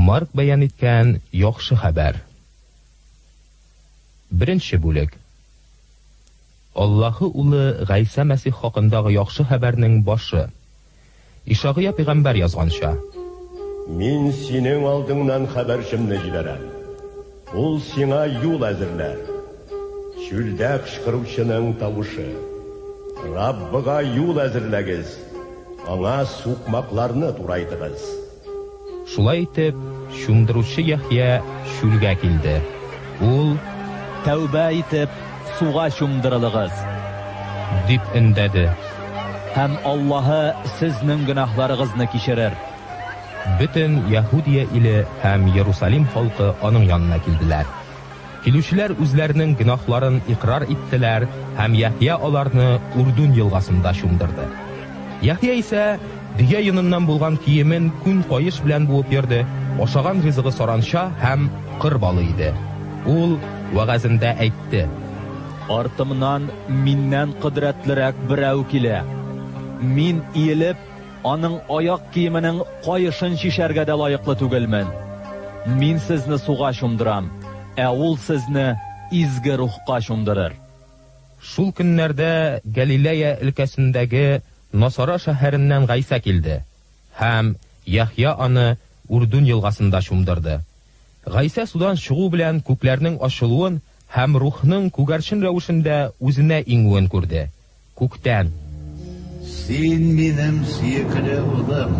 Марк бәян иткән яхшы хәбәр. Беренче бүлек. Аллаһы улы Гайса Мәсих хакындагы яхшы хәбәрнең башы. Ишагыя пәйгамбәр язганча: Мин синең алдыңнан хәбәрчемне җибәрәм. Ул сиңа юл әзерләр. Чүлдә кычкыручының тавышы. Раббыга юл әзерләгез. Аңа сукмакларны турайтыгыз. Шулай итеп, шундыручы Яхья чүлгә килде. Ул: Тәүбә итеп, суга чумдырылыгыз, дип өндәде. Һәм Аллаһы сезнең гөнаһларыгызны кичерер. Бөтен Яһудия иле һәм Иерусалим халкы аның янына килделәр. Килүчеләр үзләренең гөнаһларын икрар иттеләр һәм Яхья аларны Урдун елгасында чумдырды. Яхья исә дөя йоныннан булган киемен күн кайыш белән буып йөрде, ашаган ризыгы саранча һәм кыр балы иде. Ул вәгазендә әйтте: Артымнан миннән кыдрәтлерәк берәү килә. Мин иелеп, аның аяк киеменең кайышын чишәргә дә лаеклы түгелмен. Мин сезне суга чумдырам, ул сезне изге рухка чумдырыр. Шул көннәрдә Галилея өлкәсендәге Насара шәһәреннән Гайса килде һәм Яхья аны Урдун елгасында чумдырды. Гайса судан чыгу белән күкләрнең ачылуын һәм рухның күгәрчен рәвешендә үзенә иңүен күрде. Күктән: Син минем сөекле улым,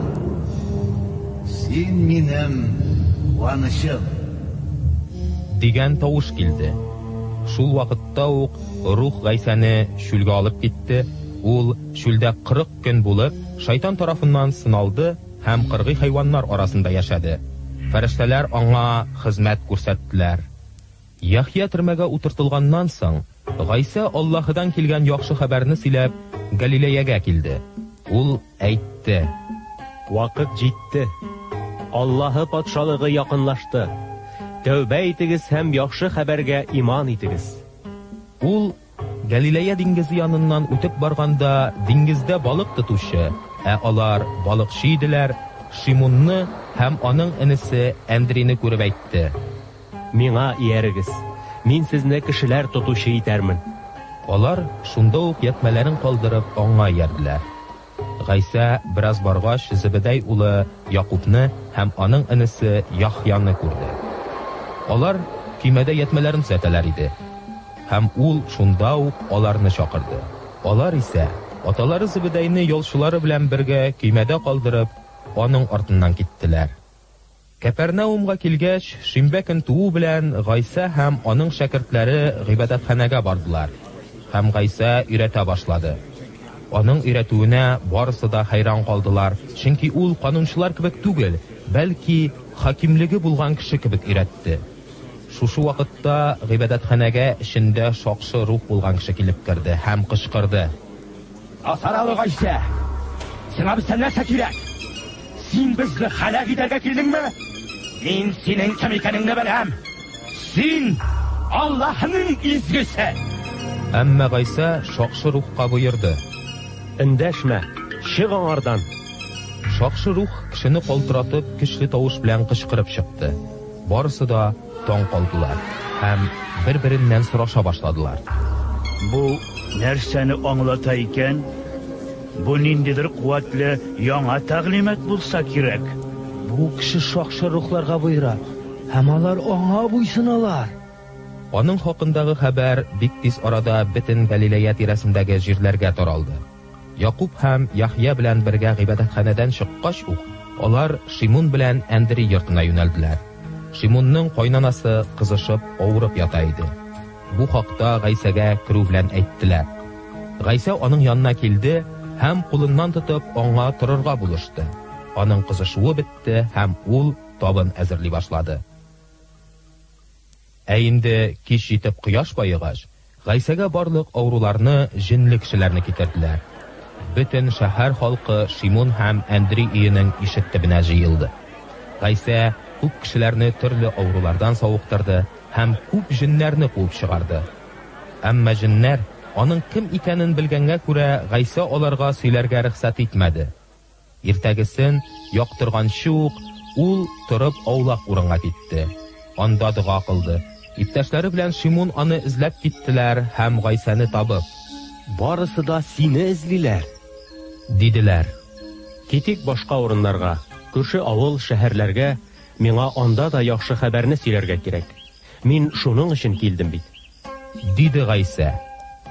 син минем куанычым, дигән тавыш килде. Шул вакытта ук рух Гайсаны чүлгә алып китте. Ул чүлдә 40 көн булып, шайтан тарафыннан сыналды һәм кыргый хайваннар арасында яшәде. Фәрештәләр аңа хезмәт күрсәттеләр. Яхья төрмәгә утыртылганнан соң, Гайса Аллаһыдан килгән яхшы хәбәрне сөйләп Галилеягә килде. Ул әйтте: Вакыт җитте. Аллаһы патшалыгы якынлашты. Тәүбә итегез һәм яхшы хәбәргә иман итегез. Ул Галилея диңгезе яныннан үтеп барганда, диңгездә балык тотучы, алар балыкчы иделәр, Шимонны һәм аның энесе Әндрине күреп әйтте: Миңа иярегез. Мин сезне кешеләр тотучы итәрмен. Алар шунда ук ятмәләрен калдырып аңа иярделәр. Гайса бераз баргач Зебедей улы Якубны һәм аның энесе Яхьяны күрде. Алар көймәдә ятмәләрен төзәтәләр иде. Һәм ул шунда ук аларны чакырды. Алар исә аталары Зебедейне ялчылары белән бергә көймәдә калдырып, аның артыннан киттеләр. Капернаумга килгәч, шимбә көн туу белән Гайса һәм аның шәкертләре гыйбадәтханәгә бардылар. Һәм Гайса өйрәтә башлады. Аның өйрәтүенә барысы да хайран калдылар, чөнки ул канунчылар кебек түгел, бәлки хакимлеге булган кеше кебек өйрәтте. Шушы вакытта гыйбадәтханәгә эчендә шакшы рух булган кеше килеп керде һәм кычкырды: Асаралы Гайса, сиңа бездән нәрсә кирәк? Син безне һәлак итәргә килдеңме? Мин синең кем икәнеңне беләм. Син Аллаһның изгесе. Әмма Гайса шакшы рухка боерды: Эндәшмә, чык аңардан. Шакшы рух кешене калтыратып, көчле тавыш белән кычкырып чыкты. Барысы да таң калдылар һәм бер-береннән сораша башладылар: Бу нәрсәне аңлата икән? Бу ниндидер куәтле яңа тәгълимат булса кирәк. Бу кеше шакшы рухларга буйра, һәм алар аңа буйсыналар. Аның хакындагы хәбәр бик тиз арада бөтен Галилея тирәсендәге җирләргә таралды. Якуб һәм Яхья белән бергә гыйбадәтханәдән чыккач ук, алар Шимон белән Әндри йортына юнәлделәр. Шимонның кайнанасы кызышып авырып ята иде. Бу хакта Гайсәгә керү белән әйттеләр. Гайса аның янына килде һәм кулыннан тотып аңа торырга булышты. Аның кызышуы бетте һәм ул табын әзерли башлады. Инде кич җитеп кояш баегач, Гайсәгә барлык авыруларны, җинле кешеләрне китерделәр. Бөтен шәһәр халкы Шимон һәм Әндри өенең ишек төбенә җыелды. Гайса күп кешеләрне төрле авырулардан савыктырды һәм күп җиннәрне куып чыгарды. Әмма җиннәр аның кем икәнен белгәнгә күрә Гайса аларга сөйләргә рөхсәт итмәде. Иртәгесен яктырганчы ук Ул торып аулак урынга китте. Анда дуга кылды. Иптәшләре белән Шимон аны эзләп киттеләр һәм Гайсаны табып, Барысы да сине эзлиләр. диделәр. Китик башка урыннарга, күрше авыл, шәһәрләргә, миңа анда да яхшы хәбәрне сөйләргә кирәк. Мин шуның өчен килдем бит. Диде Гайса.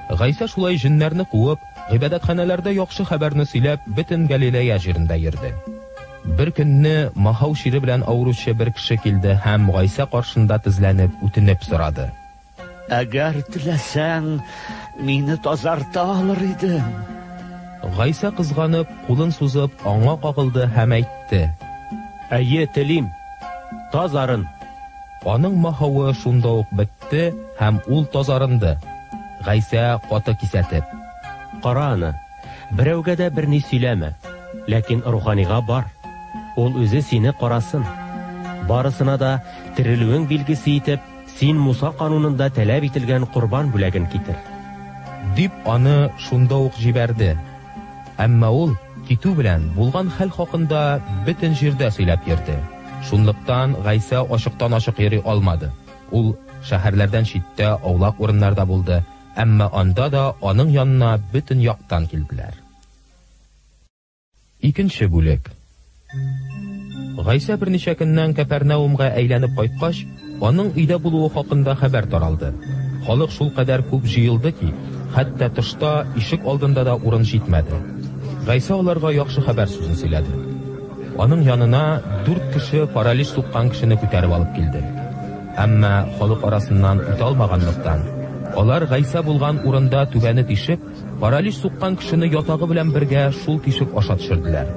Гайса шулай җиннәрне куып, гыйбадәтханәләрдә яхшы хәбәрне сөйләп, бөтен Галилея җирендә йөрде. Бер көнне махау шире белән авыручы бер кеше килде һәм Гайса каршында тезләнеп үтенеп сорады. Әгәр теләсәң, мине тазарта алыр идең. Гайса кызганып, кулын сузып, аңа кагылды һәм әйтте. Әйе, телим. Тазарын. Аның махавы шунда ук бетте һәм ул тазарынды. Гайса каты кисәтеп. Кара аны. Берәүгә дә берни сөйләмә. Ләкин руханига бар. Ул үзе сине карасын. Барысына да терелүең билгесе итеп, син Муса канунында таләп ителгән курбан бүләген китер. Дип аны шунда ук җибәрде. Әмма ул китү белән булган хәл хакында бөтен җирдә сөйләп йөрде. Шунлыктан Гайса ачыктан-ачык йөри алмады. Ул шәһәрләрдән читтә, аулак урыннарда булды, әмма анда да аның янына бөтен яктан килделәр. Икенче бүлек. Гайса берничә көннән Капернаумга әйләнеп кайткач, аның өйдә булуы хакында хәбәр таралды. Халык шул кадәр күп җыелды ки, хәтта тышта ишек алдында да урын җитмәде. Гайса аларга яхшы хәбәр сүзен сөйләде. Аның янына 4 кеше паралич суккан кешене күтәреп алып килде. Әмма халык арасыннан үтә алмаганлыктан, алар Гайса булган урында түбәне тишеп, паралич суккан кешене ятагы белән бергә шул тишек аша төшерделәр.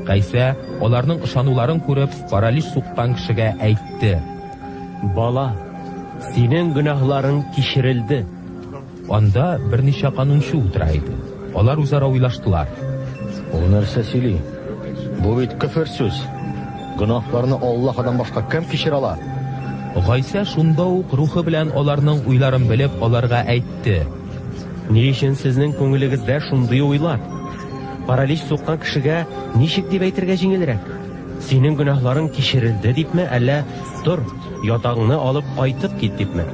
Гайса аларның ышануларын күреп, паралич суккан кешегә әйтте. Бала, синең гөнаһларың кичерелде. Анда берничә канунчы утыра иде. Алар үзара уйлаштылар. Ул нәрсә сөйли? Бу бит күфер сүз. Гөнаһларны Аллаһыдан башка кем кичерә ала? Гайса шунда ук рухы белән аларның уйларын белеп, аларга әйтте. Ни өчен сезнең күңелегездә шундый уйлар? Паралич суккан кешегә ничек дип әйтергә җиңелрәк? Синең гөнаһларың кичерелде дипме, әллә тур, ятагыңны алып кайтып кит дипме?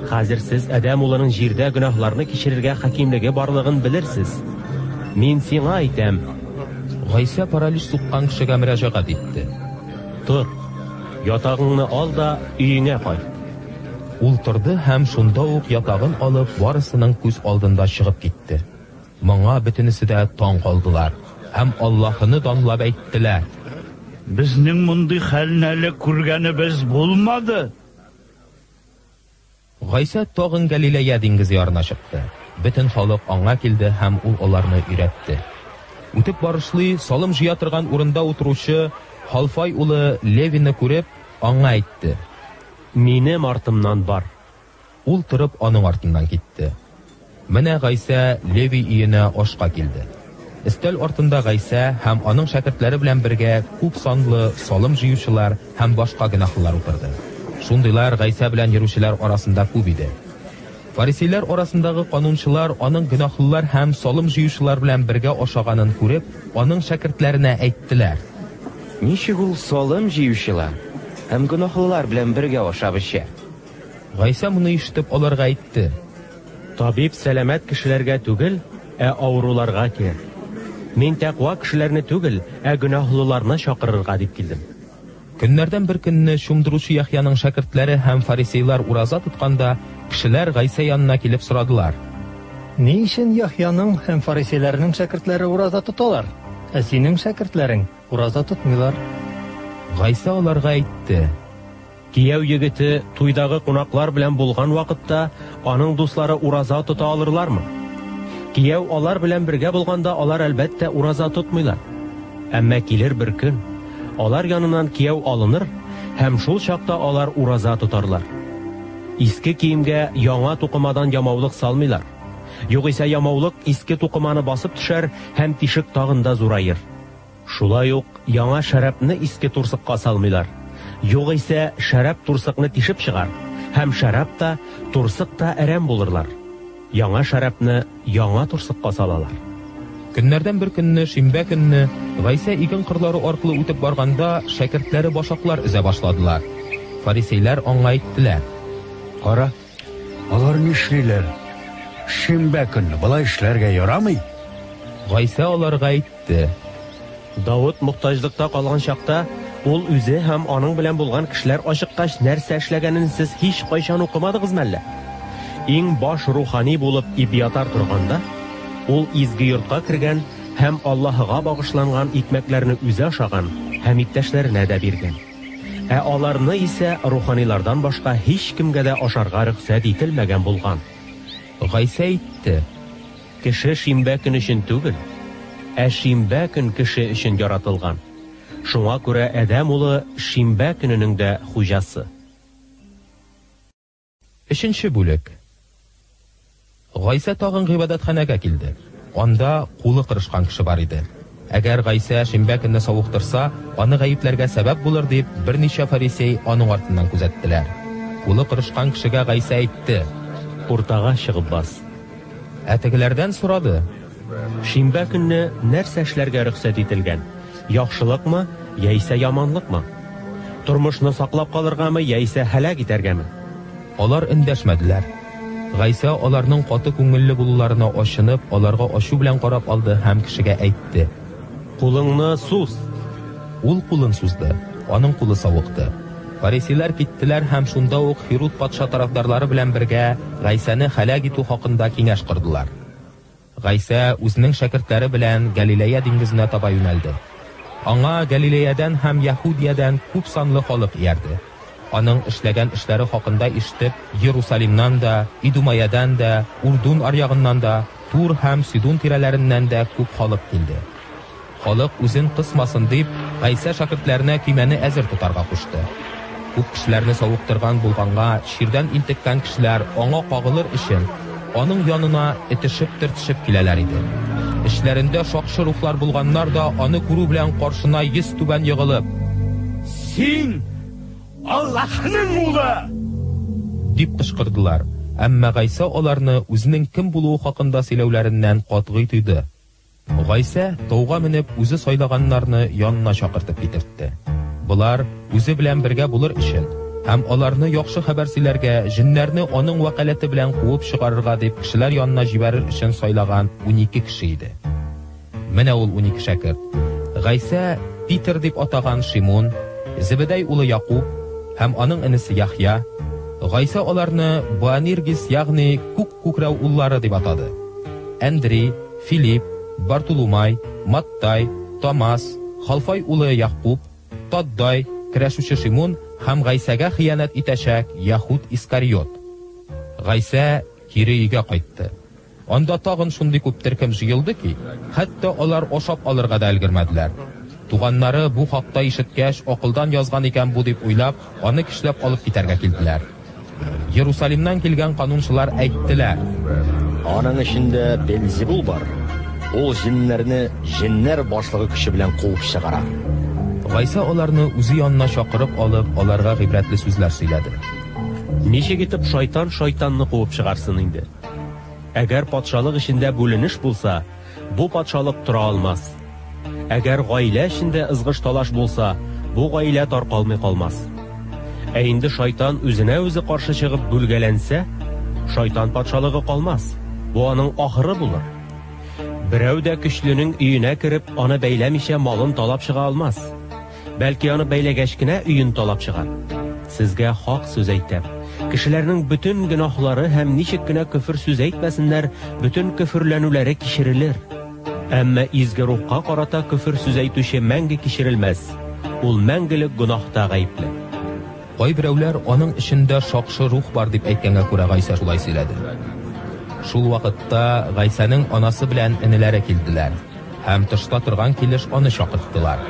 Хәзер сез Адәм улының җирдә гөнаһларны кичерергә хакимлеге барлыгын белерсез. Мин сиңа әйтәм. Гайса паралич суккан кешегә мөрәҗәгать итте. Тур, ятагыңны ал да өеңә кайт. Ул торды һәм шунда ук ятагын алып барысының күз алдында чыгып китте. Моңа бөтенесе дә таң калдылар һәм Аллаһыны данлап әйттеләр. Безнең мондый хәлне әле күргәнебез булмады. Гайса тагын Галилея диңгезе ярына чыкты. Бөтен халык аңа килде һәм ул аларны өйрәтте. Үтеп барышлый салым җыя торган урында утыручы Халфай улы Левине күреп, аңа әйтте. Минем артымнан бар. Ул торып аның артыннан китте. Менә Гайса Леви өенә ашка килде. Өстәл артында Гайса һәм аның шәкертләре белән бергә күп санлы салым җыючылар һәм башка гөнаһлылар утырды. Шундыйлар Гайса белән йөрүчеләр арасында күп иде. Фарисейлар арасындагы канунчылар аның гөнаһлылар һәм салым җыючылар белән бергә ашаганын күреп, аның шәкертләренә әйттеләр. Ничек ул салым җыючылар һәм гөнаһлылар белән бергә ашап эчә? Гайса моны ишетеп аларга әйтте. Табиб сәламәт кешеләргә түгел, авыруларга кирәк. Мин тәкъва кешеләрне түгел, гөнаһлыларны чакырырга дип килдем. Көннәрдән бер көнне шумдыручы Яхьяның шәкертләре һәм фарисейлар ураза тотканда, кешеләр Гайса янына килеп сорадылар. Ни өчен Яхьяның һәм фарисейларның шәкертләре ураза тоталар? Ә синең шәкертләрең ураза тотмыйлар. Гайса аларга әйтте. Кияү егете туйдагы кунаклар белән булган вакытта аның дуслары ураза тота алырлармы? Кияү алар белән бергә булганда алар әлбәттә ураза тотмыйлар. Әмма килер бер көн, алар яныннан кияү алыныр һәм шул чакта алар ураза тотарлар. Иске киемгә яңа тукымадан ямаулык салмыйлар. Югыйсә ямаулык иске тукыманы басып төшәр һәм тишек тагында зурайыр. Шулай ук яңа шәрабны иске турсыкка салмыйлар. Югыйсә шәраб турсыкны тишеп чыгар һәм шәраб та, турсык та әрәм булырлар. Яңа шәрабны яңа турсыкка салалар. Көннәрдән бер көнне, шимбә көнне, Гайса иген кырлары аркылы үтеп барганда, шәкертләре башаклар өзә башладылар. Фарисейлар аңа әйттеләр: Кара, алар нишлиләр? Шимбә көнне болай эшләргә ярамый. Гайса аларга әйтте: Давыд мохтаҗлыкта калган чакта, ул үзе һәм аның белән булган кешеләр ачыккач нәрсә эшләгәнен сез һич кайчан укымадыгызмы әллә? Иң баш рухани булып Ибиатар торганда, ул изге йортка кергән һәм Аллаһыга багышланган икмәкләрне үзе ашаган һәм иптәшләренә дә биргән. Ә аларны исә руханилардан башка һич кемгә дә ашарга рөхсәт ителмәгән булган. Гайса әйтте: Кеше шимбә көн өчен түгел, ә шимбә көн кеше өчен яратылган. Шуңа күрә Адәм улы шимбә көненең дә хуҗасы. 3нче бүлек. Гайса тагын гыйбадәтханәгә килде. Анда кулы кырышкан кеше бар иде. Әгәр Гайса шимбә көнне савыктырса, аны гаепләргә сәбәп булыр дип, берничә фарисей аның артыннан күзәттеләр. Кулы кырышкан кешегә Гайса әйтте: Уртага чыгып бас. Әтегеләрдән сорады: Шимбә көнне нәрсә эшләргә рөхсәт ителгән? Яхшылыкмы, яисә яманлыкмы? Тормышны саклап калыргамы, яисә һәлак итәргәме? Алар эндәшмәделәр. Гайса аларның каты күңелле булуларына ачынып, аларга ачу белән карап алды һәм кешегә әйтте: Кулыңны суз. Ул кулын сузды. Аның кулы савыкты. Фарисейлар киттеләр һәм шунда ук Хирут патша тарафдарлары белән бергә Гайсаны һәлак итү хакында киңәш кырдылар. Гайса үзенең шәкертләре белән Галилея диңгезенә таба юнәлде. Аңа Галилеядан һәм Яһудиядән күп санлы халык иярде. Аның эшләгән эшләре хакында ишетеп, Иерусалимнан да, Идумаядан да, Урдун аръягыннан да, Тур һәм Сидон тирәләреннән дә күп халык килде. Халык үзен кысмасын дип, Гайса шәкертләренә көймәне әзер тотарга кушты. Күп кешеләрне савыктырган булганга, ширдән интеккән кешеләр аңа кагылыр өчен аның янына этешеп-төртешеп киләләр иде. Эшләрендә шакшы рухлар булганнар да аны күрү белән каршына йөз түбән ягылып: Син Аллаһның улы! дип кычкырдылар. Әмма Гайса аларны үзенең кем булуы хакында сөйләүләреннән катгый тойды. Гайса тауга менеп үзе сайлаганнарны янына чакыртып китертте. Булар үзе белән бергә булыр өчен һәм аларны яхшы хәбәр сөйләргә, җиннәрне аның вәкаләте белән куып чыгарырга дип кешеләр янына җибәрер өчен сайлаган 12 кеше иде. Менә ул 12 шәкерт. Гайса Питер дип атаган Шимон, Зебедей улы Якуб һәм аның энесе Яхья. Гайса аларны Буаниргис, ягъни күк күкрәү уллары дип атады. Андрей, Филипп, Бартоломай, Маттай, Томас, Халфай улы Якуб, Таддай, көрәшүче Шимон һәм Гайсага хыянат итәчәк Яһуд Искариот. Гайса кире өйгә кайтты. Анда тагын шундый күп төркем җыелды ки, хәтта алар ашап алырга да өлгермәделәр. Туганнары бу хакта ишеткәч, акылдан язган икән бу дип уйлап, аны кишләп алып китәргә килделәр. Иерусалимнан килгән канунчылар әйттеләр: Аның эчендә Белзебул бар. Ул җиннәрне җиннәр башлыгы көче белән куып чыгара. Гайса аларны үзе янына чакырып алып, аларга гыйбрәтле сүзләр сөйләде. Ничек итеп шайтанны куып чыгарсын инде? Әгәр патшалык эчендә бүленеш булса, бу патшалык тора алмас. Әгәр гаилә эчендә ызгыш талаш булса, бу гаилә таркалмый калмас. Ә инде шайтан үзенә үзе каршы чыгып бүлгәләнсә, шайтан патшалыгы калмас. Бу аның ахыры булыр. Берәү дә көчленең өенә кереп, аны бәйләмичә малын талап чыга алмас. Бәлки аны бәйләгәч кенә өен талап чыгар. Сезгә хак сүз әйтәм. Кешеләрнең бөтен гөнаһлары һәм ничек кенә күфер сүз әйтмәсеннәр, бөтен күферләнүләре кичерелер. Әмма изге рухка карата күфер сүз әйтүче мәңге кичерелмәс. Ул мәңгелек гөнаһта гаепле. Кайберәүләр аның эчендә шакшы рух бар дип әйткәнгә күрә Гайса шулай сөйләде. Шул вакытта Гайсаның анасы белән энеләре килделәр һәм тышта торган килеш аны чакырттылар.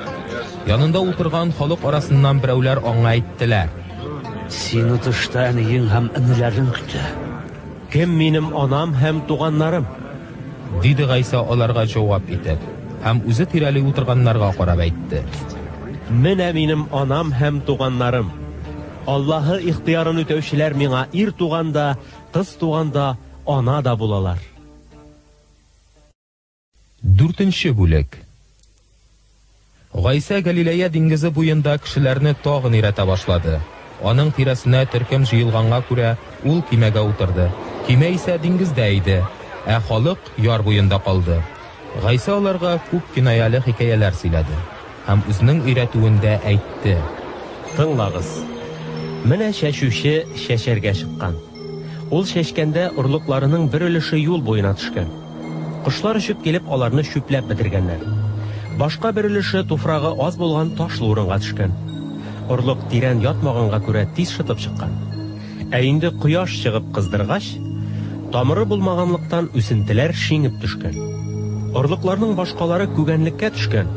Янында утырган халык арасыннан берәүләр аңа әйттеләр: Сине тышта әниең һәм энеләрең көтә. Кем минем анам һәм туганнарым? Диде Гайса аларга җавап итеп, һәм үзе тирәли утырганнарга карап әйтте: Менә минем анам һәм туганнарым. Аллаһы ихтиярын үтәүчеләр миңа ир туганда, кыз туганда ана да булалар. 4-нче бүлек. Гайса Галилея диңгезе буенда кешеләрне тагын өйрәтә башлады. Аның тирәсенә төркем җыелганга күрә, ул кимәгә утырды. Кимә исә диңгездә иде, ә халык яр буенда калды. Гайса аларга күп кинаялы хикәяләр сөйләде һәм үзенең өйрәтүендә әйтте. Тыңлагыз. Менә шәшүче шәшәргә чыккан. Ул шәшкәндә орлыкларының бер өлеше юл буена төшкән. Кошлар өчеп килеп аларны шүпләп бетергәннәр. Башка бер өлеше туфрагы аз булган ташлы урынга төшкән. Орлык тирән ятмаганга күрә тиз шытып чыккан. Ә инде кояш чыгып кыздыргач, тамыры булмаганлыктан үсентеләр шиңеп төшкән. Орлыкларның башкалары күгәнлеккә төшкән.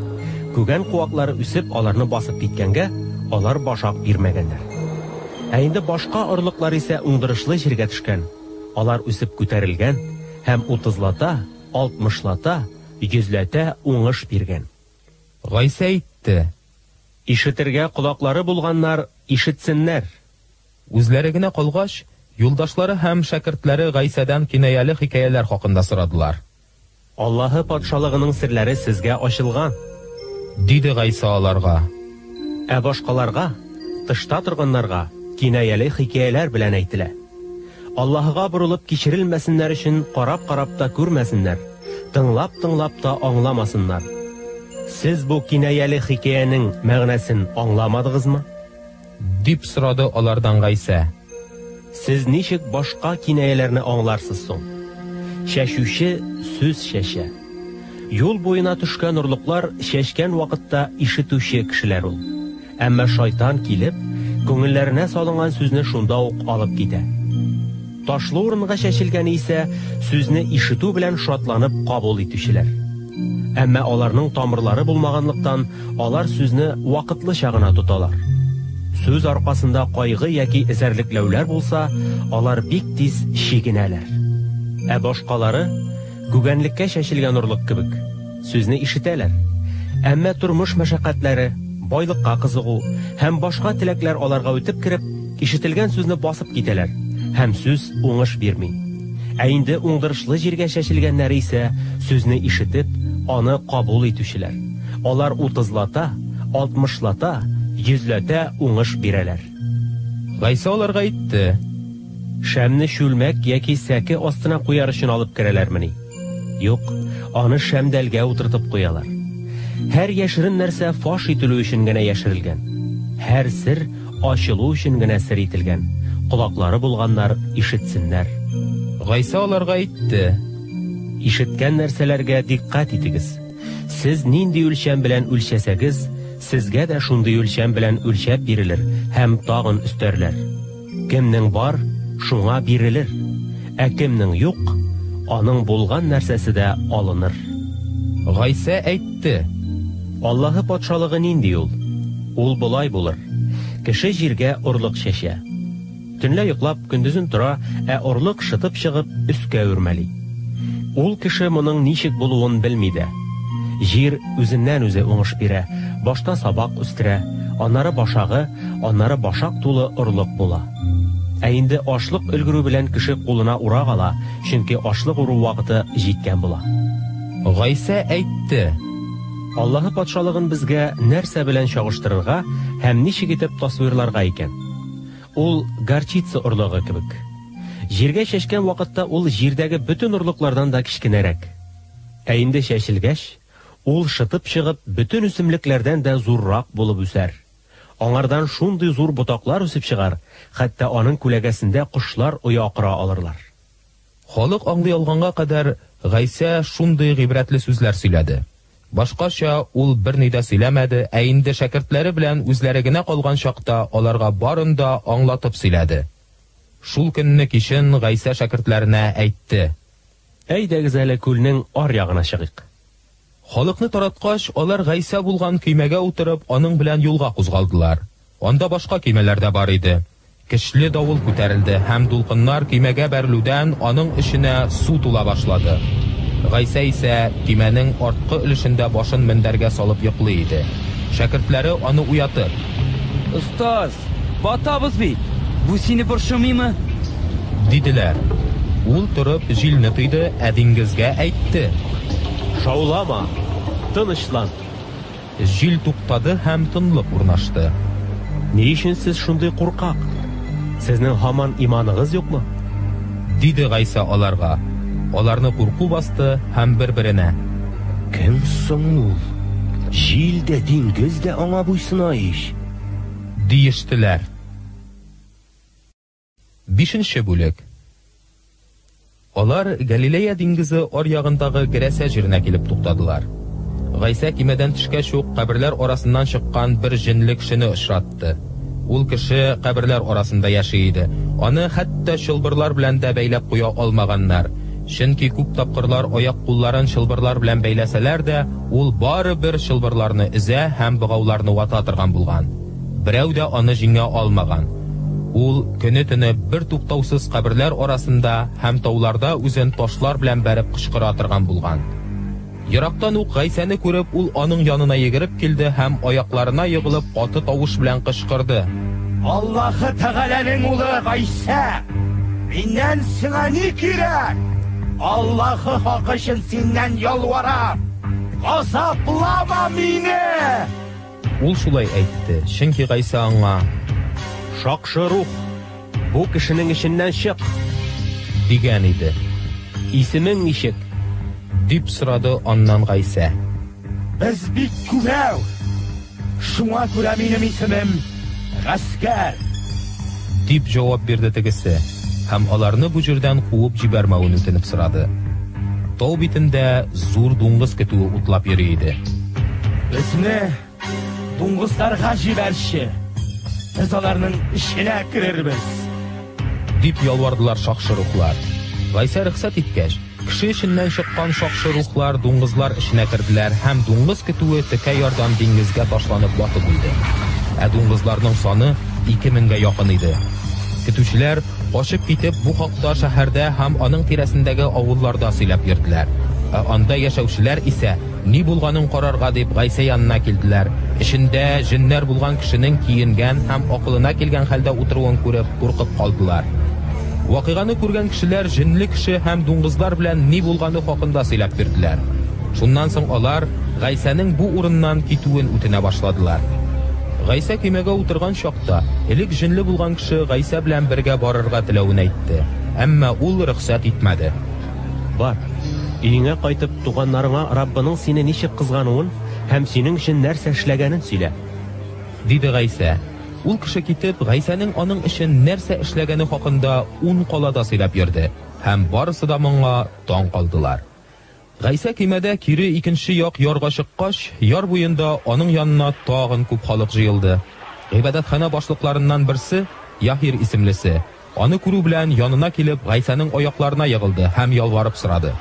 Күгән куаклары үсеп аларны басып киткәнгә, алар башак бирмәгәннәр. Ә инде башка орлыклар исә уңдырышлы җиргә төшкән. Алар үсеп күтәрелгән һәм 30-лата, 60-лата, 100-лата уңыш биргән. Гайса әйтте. Ишетергә колаклары булганнар ишетсеннәр. Үзләре генә калгач, юлдашлары һәм шәкертләре Гайсадан кинаялы хикәяләр хакында сорадылар. Аллаһы патшалыгының серләре сезгә ачылган, диде Гайса аларга. Ә башкаларга, тышта торганнарга кинаялы хикәяләр белән әйтелә. Аллаһыга борылып кичерелмәсеннәр өчен карап-карап та күрмәсеннәр, тыңлап-тыңлап та аңламасыннар. Сез бу кинаялы хикәянең мәгънәсен аңламадыгызмы? Дип сорады алардан Гайса. Сез ничек башка кинаяләрне аңларсыз соң? Шәшүче сүз шәшә. Юл буена төшкән орлыклар шәшкән вакытта ишетүче кешеләр ул. Әмма шайтан килеп, күңелләренә салынган сүзне шунда ук алып китә. Ташлы урынга шәшелгән исә сүзне ишетү белән шатланып кабул итүчеләр. Әмма аларның тамырлары булмаганлыктан, алар сүзне вакытлыча гына тоталар. Сүз аркасында кайгы яки эзәрлекләүләр булса, алар бик тиз шигенәләр. Ә башкалары күгәнлеккә шәшелгән орлык кебек сүзне ишетәләр. Әмма тормыш мәшәкатьләре, байлыкка кызыгу һәм башка теләкләр аларга үтеп кереп, ишетелгән сүзне басып китәләр һәм сүз уңыш бирми. Ә инде уңдырышлы җиргә шәшелгәннәр исә сүзне ишетеп, аны кабул итүчеләр. Алар 30-лата, 60-лата, 100-лата уңыш бирәләр. Гайса аларга әйтте. Шәмне шүлмәк яки сәке астына куяр өчен алып керәләрмени? Юк, аны шәмдәлгә утыртып куялар. Һәр яшерен нәрсә фаш ителү өчен генә яшерелгән. Һәр сер ачылу өчен генә сер ителгән. Кулаклары булганнар ишетсеннәр. Гайса аларга әйтте. Ишеткән нәрсәләргә диккать итегез. Сез нинди үлчәм белән үлчәсәгез, сезгә дә шундый үлчәм белән үлчәп бирелер һәм тагын өстәрләр. Кемнең бар, шуңа бирелер. Ә кемнең юк, аның булган нәрсәсе дә алыныр. Гайса әйтте. Аллаһы патшалыгы нинди ул? Ул булай булыр. Кеше җиргә орлык шәшә. Төнлә йоклап, көндезен тора, ә орлык шытып чыгып өскә үрмәли. Ул кеше моның ничек булуын белми дә. Җир үзеннән үзе уңыш бирә, башта сабак үстерә, аннары башагы, аннары башак тулы орлык була. Ә инде ашлык өлгерү белән кеше кулына урак ала, чөнки ашлык уру вакыты җиткән була. Гайса әйтте. Аллаһы патшалыгын безгә нәрсә белән чагыштырырга һәм ничек итеп тасвирларга икән? Ул горчица орлыгы кебек. Җиргә шәшкән вакытта ул җирдәге бөтен орлыклардан да кичкенәрәк. Ә инде шәшелгәч, ул шытып чыгып бөтен үсемлекләрдән дә зуррак булып үсәр. Аңардан шундый зур ботаклар үсеп чыгар, хәтта аның күләгәсендә кошлар оякыра алырлар. Халык аңлый алганга кадәр Гайса шундый гыйбрәтле сүзләр сөйләде. Башкача ул берни дә сөйләмәде, ә инде шәкертләре белән үзләре генә калган чакта аларга барын да аңлатып сөйләде. Шул көнне кичен Гайса шәкертләренә әйтте. Әйдәгез әле күлнең аръягына чыгыйк. Халыкны тараткач, алар Гайса булган көймәгә утырып, аның белән юлга кузгалдылар. Анда башка көймәләр дә бар иде. Көчле давыл күтәрелде һәм дулкыннар көймәгә бәрелүдән аның эченә су тула башлады. Гайса исә көймәнең арткы өлешендә башын мендәргә салып йоклый иде. Шәкертләре аны уятып: "Устаз, батабыз бит. Бу сине борчымыймы?" диделәр. Ул торып җилне тыйды, ә диңгезгә әйтте: Шаулама, тынычлан. Җил туктады һәм тынлык урнашты. Ни өчен сез шундый куркак? Сезнең һаман иманыгыз юкмы? Диде Гайса аларга. Аларны курку басты һәм бер-беренә: Кем соң ул? Җил дә, диңгез дә аңа буйсына иш. Диештеләр. 5-нче бүлек. Алар Галилея диңгезе аръягындагы Герәсә җиренә килеп туктадылар. Гайса кимәдән төшкәч үк каберләр арасыннан чыккан бер җенле кешене очратты. Ул кеше каберләр арасында яши иде. Аны хәтта чылбырлар белән дә бәйләп куя алмаганнар. Чөнки күп тапкырлар аяк-кулларын чылбырлар белән бәйләсәләр дә, ул бары бер чылбырларны өзә һәм быгауларны вата торган булган. Берәү дә аны җиңә алмаган. Ул көне-төне бер туктаусыз каберләр арасында һәм тауларда үзен ташлар белән бәреп кычкыра торган булган. Ерактан ук Гайсәне күреп, ул аның янына йөгереп килде һәм аякларына егылып каты тавыш белән кычкырды: Аллаһы Тәгаләнең улы Гайса, миннән сиңа ни кирәк? Аллаһы хакы өчен синнән ялварам. Газаплама мине! Ул шулай әйтте, чөнки Гайса аңа: Шакшы рух, бу кешенең эченнән чык, дигән иде. Исемең ничек? Дип сорады аннан Гайса. Без бик күрәү. Шуңа күрә минем исемем Гаскәр. Дип җавап бирде тегесе, һәм аларны бу җирдән куып җибәрмәвен үтенеп сорады. Тау битендә зур дуңгыз көтүе утлап йөри иде. Безне дуңгызларга җибәрче. Biz аларның эченә керербез. Дип ялвардылар шакшы рухлар. Гайса рөхсәт иткәч, кеше эченнән чыккан шакшы рухлар дуңгызлар эченә керделәр һәм дуңгыз көтүе текә ярдан диңгезгә ташланып батып үлде. Ә дуңгызларның саны 2000-гә якын иде. Көтүчеләр качып китеп бу хакта шәһәрдә һәм аның тирәсендәге авылларда сөйләп йөрделәр. Ә анда яшәүчеләр исә ни булганын карарга дип Гайса янына килделәр. Эчендә җеннәр булган кешенең киенгән һәм акылына килгән хәлдә утыруын күреп куркып калдылар. Вакыйганы күргән кешеләр җенле кеше һәм дуңгызлар белән ни булганы хакында сөйләп бирделәр. Шуннан соң алар Гайсаның бу урыннан китүен үтенә башладылар. Гайса кемәгә утырган чакта, элек җенле булган кеше Гайса белән бергә барырга теләвен әйтте. Әмма ул рөхсәт итмәде. Бар, өеңә кайтып туганнарыңа Раббының сине ничек кызгануын һәм синең өчен нәрсә эшләгәнен сөйлә, диде Гайса. Ул кеше китеп, Гайсаның аның өчен нәрсә эшләгәне хакында 10 калада сөйләп йөрде, һәм барысы да моңа таң калдылар. Гайса кимәдә кире икенче як ярга чыккач, яр буенда аның янына тагын күп халык җыелды. Гыйбадәтхана башлыкларыннан берсе, Яхир исемлесе, аны күрү белән янына килеп Гайсаның аякларына ягылды һәм ялварып сорады: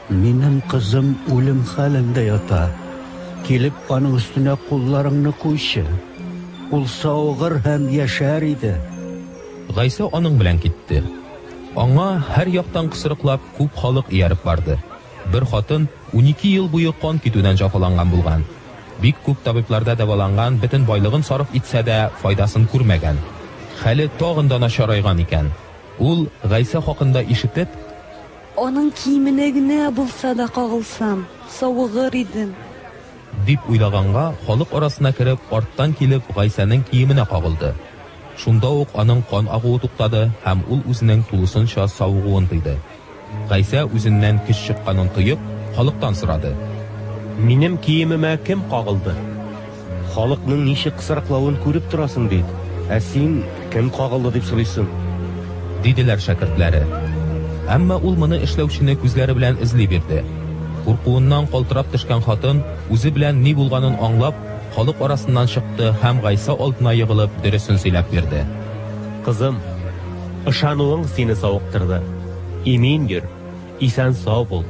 Минем кызым үлем хәлендә ята. Килеп аның өстенә кулларыңны куйчы. Ул саугыр һәм яшәр иде. Гайса аның белән китте. Аңа һәр яктан кысрыклап күп халык ияреп барды. Бер хатын 12 ел буе кан китүдән җәфаланган булган. Бик күп табибларда дәваланган, бөтен байлыгын сарыф итсә дә файдасын күрмәгән. Хәле тагын да начарайган икән. Ул Гайса хакында ишетеп, аның киеменә генә булса да кагылсам, савыгыр идем, дип уйлаганга, халык арасына кереп, арттан килеп Гайсаның киеменә кагылды. Шунда ук аның кан агуы туктады һәм ул үзенең тулысынча савыгуын тойды. Гайса үзеннән көч чыкканын тоеп, халыктан сорады: Минем киемемә кем кагылды? Халыкның ничек кысрыклавын күреп торасың бит. Ә син кем кагылды дип сорыйсың? Диделәр шәкертләре. Әмма ул моны эшләүчене күзләре белән эзли бирде. Куркуыннан калтырап төшкән хатын үзе белән ни булганын аңлап, халык арасыннан чыкты һәм Гайса алдына егылып дөресен сөйләп бирде. Кызым, ышануың сине савыктырды. Имин йөр, исән сау бул,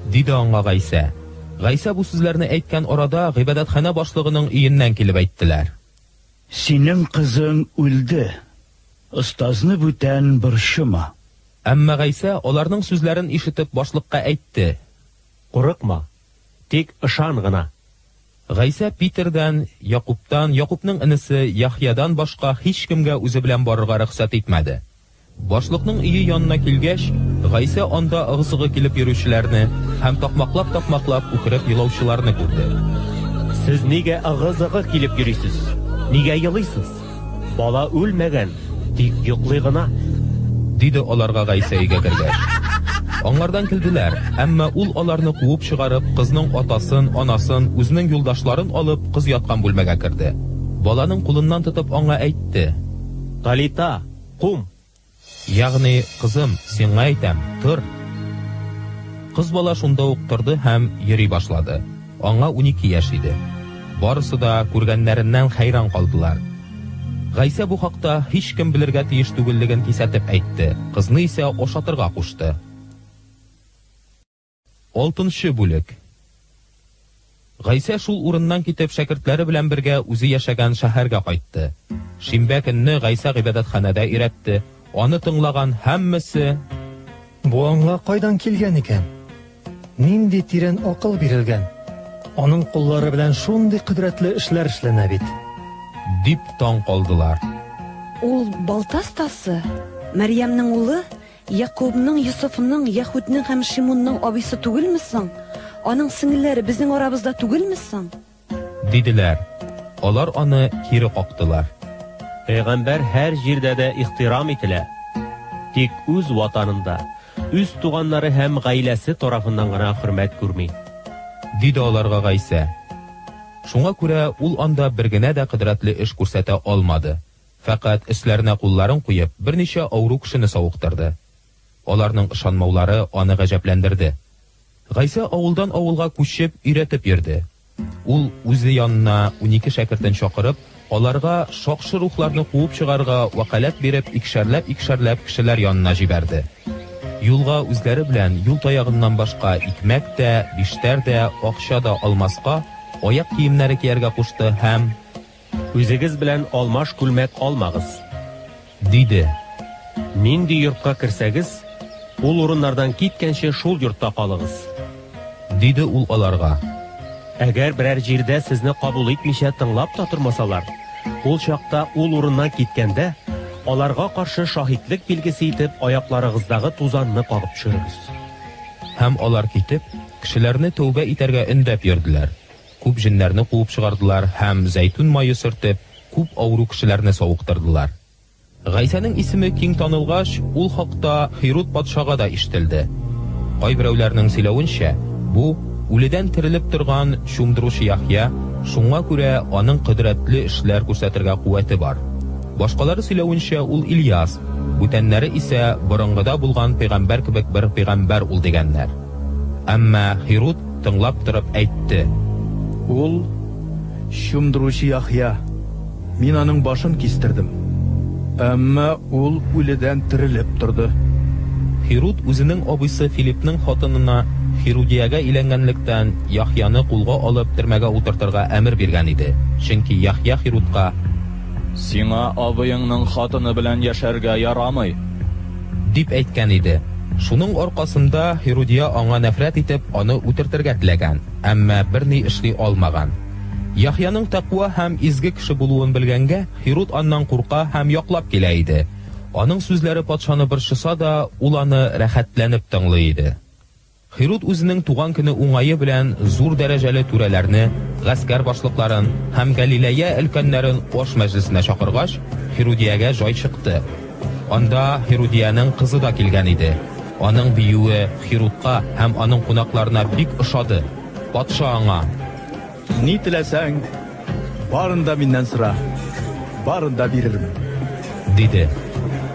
диде аңа Гайса. Гайса бу сүзләрне әйткән арада гыйбадәтхана башлыгының өеннән килеп әйттеләр: Синең кызың үлде. Остазны бүтән борчыма. Әмма Гайса аларның сүзләрен ишетеп башлыкка әйтте: Курыкма, тик ышан гына. Гайса Питердән, Якубтан, Якубның инесе Яхьядан башка һич кемгә үзе белән барырга рөхсәт итмәде. Башлыкның өе янына килгәч, Гайса анда ыгысыгы килеп йөрүчеләрне һәм такмаклап үкереп елаучыларны күрде. Сез нигә ыгысыгы килеп йөрисез? Нигә елыйсыз? Бала үлмәгән, тик йоклый гына. Диде аларга Гайса өйгә кергәч. Аңардан килделәр, әмма ул аларны куып чыгарып, кызның атасын, анасын, үзенең юлдашларын алып, кыз яткан бүлмәгә керде. Баланың кулыннан тотып аңа әйтте: Талита, кум. Ягъни, кызым, сиңа әйтәм, тор. Кыз бала шунда ук торды һәм йөри башлады. Аңа 12 яшь иде. Барысы да күргәннәреннән хәйран калдылар. Гайса бу хакта һич кем белергә тиеш түгеллеген кисәтеп әйтте. Кызны исә ашатырга кушты. 6-нчы бүлек. Гайса шул урыннан китеп шәкертләре белән бергә үзе яшәгән шәһәргә кайтты. Шимбә көнне Гайса гыйбадәтханәдә өйрәтте. Аны тыңлаган һәммәсе: Бу аңа кайдан килгән икән? Нинди тирән акыл бирелгән? Аның куллары белән шундый кудрәтле эшләр эшләнә бит. Дип таң калдылар. Ул Балтастасы, Мәрьямнең улы, Якубның, Юсуфның, Яһудның һәм Шимонның абыйсы түгелмесең? Аның сеңлеләре безнең арабызда түгелмесең? Диделәр. Алар аны кире кактылар. Пәйгамбәр һәр җирдә дә ихтирам ителә. Тик үз ватанында, үз туганнары һәм гаиләсе тарафыннан гына хөрмәт күрми. Диде аларга Гайса. Шуңа күрә ул анда бер генә дә кудрәтле эш күрсәтә алмады. Фақат эшләренә кулларын куеп, берничә авыру кешене савыктырды. Аларның ышанмаулары аны гаҗәпләндерде. Гайса авылдан авылга күчеп өйрәтеп йөрде. Ул үзе янына 12 шәкертен чакырып, аларга шакшы рухларны куып чыгарга вакалат биреп, икшәрләп кешеләр янына җибәрде. Юлга үзләре белән юл таягыннан башка икмәк тә, биштәр дә, акча да алмаска, аяк киемнәре кияргә кушты һәм: Үзегез белән алмаш күлмәк алмагыз, диде. Нинди йортка керсәгез, ул урыннардан киткәнче шул йортта калыгыз, диде ул аларга. Әгәр берәр җирдә сезне кабул итмичә тыңлап та тормасалар, ул чакта ул урыннан киткәндә, аларга каршы шаһидлек билгесе итеп аякларыгыздагы тузанны кагып төшерегез. Һәм алар китеп, кешеләрне тәүбә итәргә өндәп йөрделәр. Күп җиннәрне куып чыгардылар һәм зәйтүн мае сөртеп, күп авыру кешеләрне савыктырдылар. Гайсаның исеме киң танылгач, ул хакта Хирут патшага да ишетелде. Кайберәүләрнең сөйләвенчә, бу үледән терелеп торган шумдыручы Яхья, шуңа күрә аның кудрәтле эшләр күрсәтергә куәте бар. Башкалары сөйләвенчә, ул Ильяс, бүтәннәре исә борынгыда булган пәйгамбәр кебек бер пәйгамбәр ул дигәннәр. Әмма Хирут тыңлап торып әйтте: Ул шумдыручы Яхья. Мин аның башын кистердем. Әмма ул үледән терелеп торды. Хирут үзенең абыйсы Филиппның хатынына Хирудиягә иләнгәнлектән Яхьяны кулга алып төрмәгә утыртырга әмер биргән иде. Чөнки Яхья Хирутка: Сиңа абыеңның хатыны белән яшәргә ярамый, дип әйткән иде. Шуның аркасында Хирудия аңа нәфрәт итеп, аны үтертергә теләгән, әмма берни эшли алмаган. Яхьяның тақва һәм изге кеше булуын белгәнгә, Хирут аннан курка һәм яклап килә иде. Аның сүзләре патшаны борчыса да, ул аны рәхәтләнеп тыңлый иде. Хирут үзенең туган көне уңайы белән зур дәрәҗәле түрәләрне, гаскәр башлыкларын һәм Галилея өлкәннәрен аш мәҗлесенә чакыргач, Хирудиягә җай чыкты. Анда Хирудияның кызы да килгән иде. Аның биюе Хирутка һәм аның кунакларына бик ошады. Патша аңа: Ни теләсәң, барын да миннән сора, барын да бирермен, диде.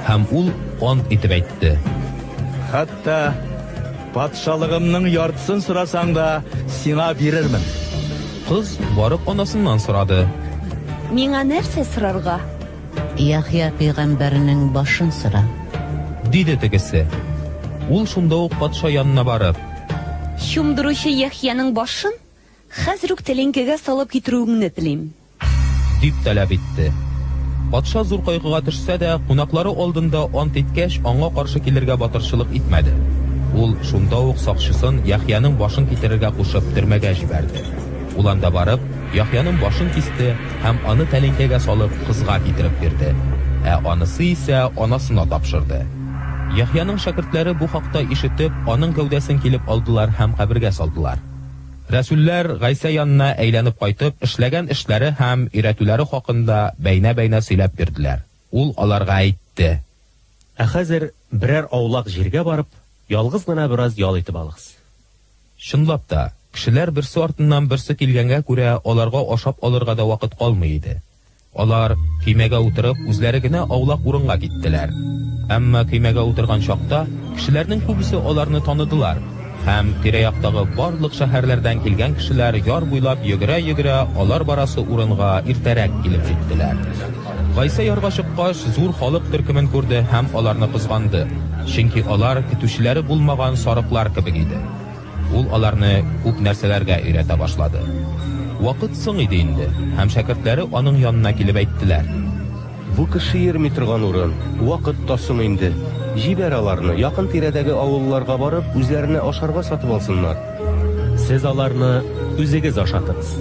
Һәм ул ант итеп әйтте: Хәтта патшалыгымның яртысын сорасаң да, сиңа бирермен. Кыз барып анасыннан сорады: Миңа нәрсә сорарга? Яхья пәйгамбәрнең башын сора, диде тегесе. Ул шунда ук патша янына барып: Шумдыручы Яхьяның башын хәзер үк тәлинкәгә салып китерүеңне телим, дип таләп итте. Патша зур кайгыга төшсә дә, кунаклары алдында ант иткәч, аңа каршы килергә батырчылык итмәде. Ул шунда ук сакчысын Яхьяның башын китерергә кушып төрмәгә җибәрде. Ул анда барып, Яхьяның башын кисте һәм аны тәлинкәгә салып кызга китереп бирде. анысы исә анасына тапшырды. Яхьяның шәкертләре бу хакта ишетеп, аның гәүдәсен килеп алдылар һәм кабергә салдылар. Рәсүлләр Гайса янына әйләнеп кайтып, эшләгән эшләре һәм өйрәтүләре хакында бәйнә-бәйнә сөйләп бирделәр. Ул аларга әйтте: Ә хәзер берәр аулак җиргә барып, ялгыз гына бераз ял итеп алыгыз. Чынлап та, кешеләр берсе артыннан берсе килгәнгә күрә, аларга ашап алырга да вакыт калмый иде. Алар көймәгә утырып, үзләре генә аулак урынга киттеләр. Әмма көймәгә утырган чакта, кешеләрнең күбесе аларны таныдылар. Һәм тирә-яктагы барлык шәһәрләрдән килгән кешеләр яр буйлап йөгерә-йөгерә алар барасы урынга иртәрәк килеп җиттеләр. Гайса ярга чыккач, зур халык төркемен күрде һәм аларны кызганды. Чөнки алар көтүчеләре булмаган сарыклар кебек иде. Ул аларны күп нәрсәләргә өйрәтә башлады. Вакыт соң иде инде, һәм шәкертләре аның янына килеп әйттеләр: Бу кеше йөрми торган урын, вакыт та соң инде. Җибәр аларны, якын тирәдәге авылларга барып, үзләренә ашарга сатып алсыннар. Сез аларны үзегез ашатыгыз,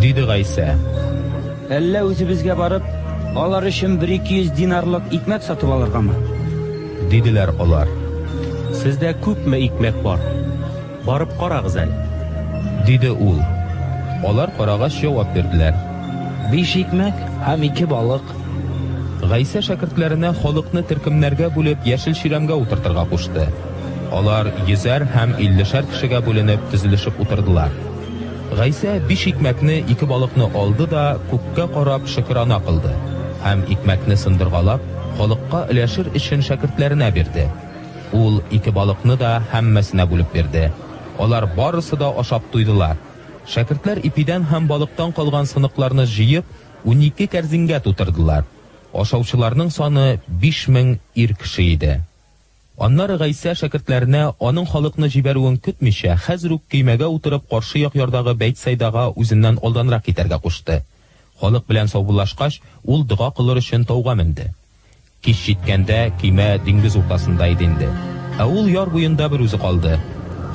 диде Гайса. Әллә үзебезгә барып, алар өчен 1-200 динарлык икмәк сатып алыргамы? Диделәр алар. Сездә күпме икмәк бар? Барып карагыз әле, диде ул. Алар карагач җавап бирделәр: 5 икмәк һәм 2 балык. Гайса шәкертләренә халыкны төркемнәргә бүлеп яшел чирәмгә утыртырга кушты. Алар 100-әр һәм 50-шәр кешегә бүленеп тезелешеп утырдылар. Гайса 5 икмәкне, 2 балыкны алды да күккә карап шөкранә кылды һәм икмәкне сындыргалап, халыкка өләшер өчен шәкертләренә бирде. Ул 2 балыкны да һәммәсенә бүлеп бирде. Алар барысы да ашап туйдылар. Шәкертләр ипидән һәм балыктан калган сыныкларны җыеп 12 кәрзингә тутырдылар. Ашаучыларның саны 5000 ир кеше иде. Аннары Гайса шәкертләренә аның халыкны җибәрүен көтмичә, хәзер үк көймәгә утырып каршы як ярдагы Бәйт-Сайдага үзеннән алданрак китәргә кушты. Халык белән саубуллашкач, ул дога кылыр өчен тауга менде. Кич җиткәндә көймә диңгез уртасында иде инде. Ә ул яр буенда бер үзе калды.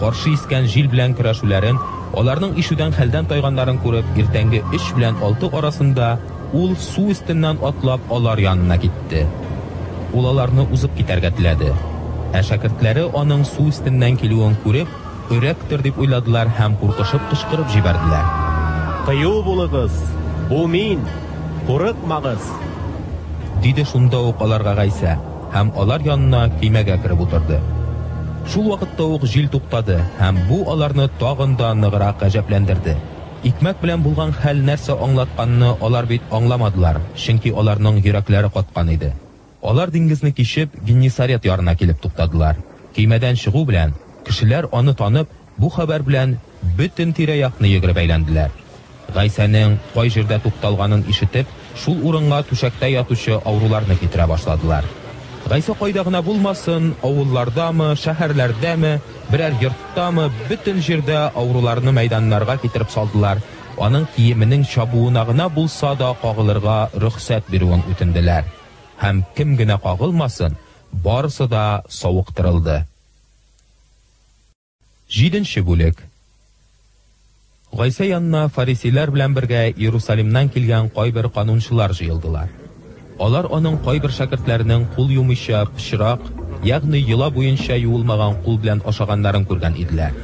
Каршы искән җил белән көрәшүләрен, аларның ишүдән хәлдән тайганнарын күреп, иртәнге 3 белән 6 арасында ул су өстеннән атлап алар янына китте. Ул аларны узып китәргә теләде. Ә шәкертләре аның су өстеннән килүен күреп, өрәктер дип уйладылар һәм куркышып кычкырып җибәрделәр: Кыю булыгыз, бу мин, курыкмагыз, диде шунда ук аларга Гайса, һәм алар янына көймәгә кереп утырды. Шул вакытта ук җил туктады һәм бу аларны тагын да ныграк гаҗәпләндерде. Икмәк белән булган хәл нәрсә аңлатканны алар бит аңламадылар, чөнки аларның йөрәкләре каткан иде. Алар диңгезне кичеп, Геннисарет ярына килеп туктадылар. Көймәдән чыгу белән, кешеләр аны танып, бу хәбәр белән бөтен тирә-якны йөгереп әйләнделәр. Гайсаның кай җирдә тукталганын ишетеп, шул урынга түшәктә ятучы авыруларны китерә башладылар. Гайса кайда гына булмасын, авыллардамы, шәһәрләрдәме, берәр йорттамы, бөтен җирдә авыруларны мәйданнарга китереп салдылар. Аның киеменең чабуына гына булса да кагылырга рөхсәт бирүен үтенделәр. Һәм кем генә кагылмасын, барысы да савыктырылды. 7-нче бүлек. Гайса янына фарисилар белән бергә Иерусалимнан килгән кайбер канунчылар җыелдылар. Алар аның кайбер шәкертләренең кул юмыйча пычрак, ягъни йола буенча юылмаган кул белән ашаганнарын күргән иделәр.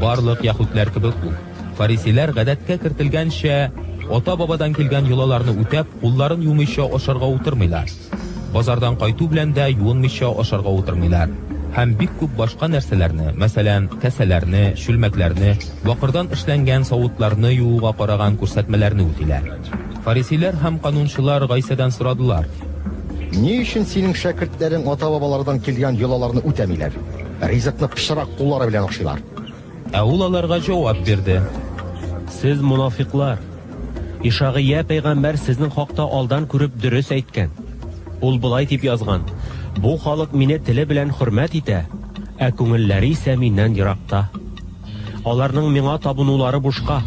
Барлык яһүдләр кебек ул, фарисилар гадәткә кертелгәнчә ата-бабадан килгән йолаларны үтәп, кулларын юмыйча ашарга утырмыйлар. Базардан кайту белән дә юынмыйча ашарга утырмыйлар. Һәм бик күп башка нәрсәләрне, мәсәлән, кәсәләрне, шүлмәкләрне, бакырдан эшләнгән савытларны юуга караган күрсәтмәләрне үтиләр. Фарисилар һәм канунчылар Гайсадан сорадылар: Ни өчен синең шәкертләрең ата-бабалардан килгән йолаларны үтәмиләр? Ризыкны пычрак куллары белән ашыйлар. Ә ул аларга җавап бирде: Сез мунафиклар. Ишагыя пәйгамбәр сезнең хакта алдан күреп дөрес әйткән. Ул булай дип язган: Бу халык мине теле белән хөрмәт итә, ә күңелләре исә миннән еракта. Аларның миңа табынулары бушка.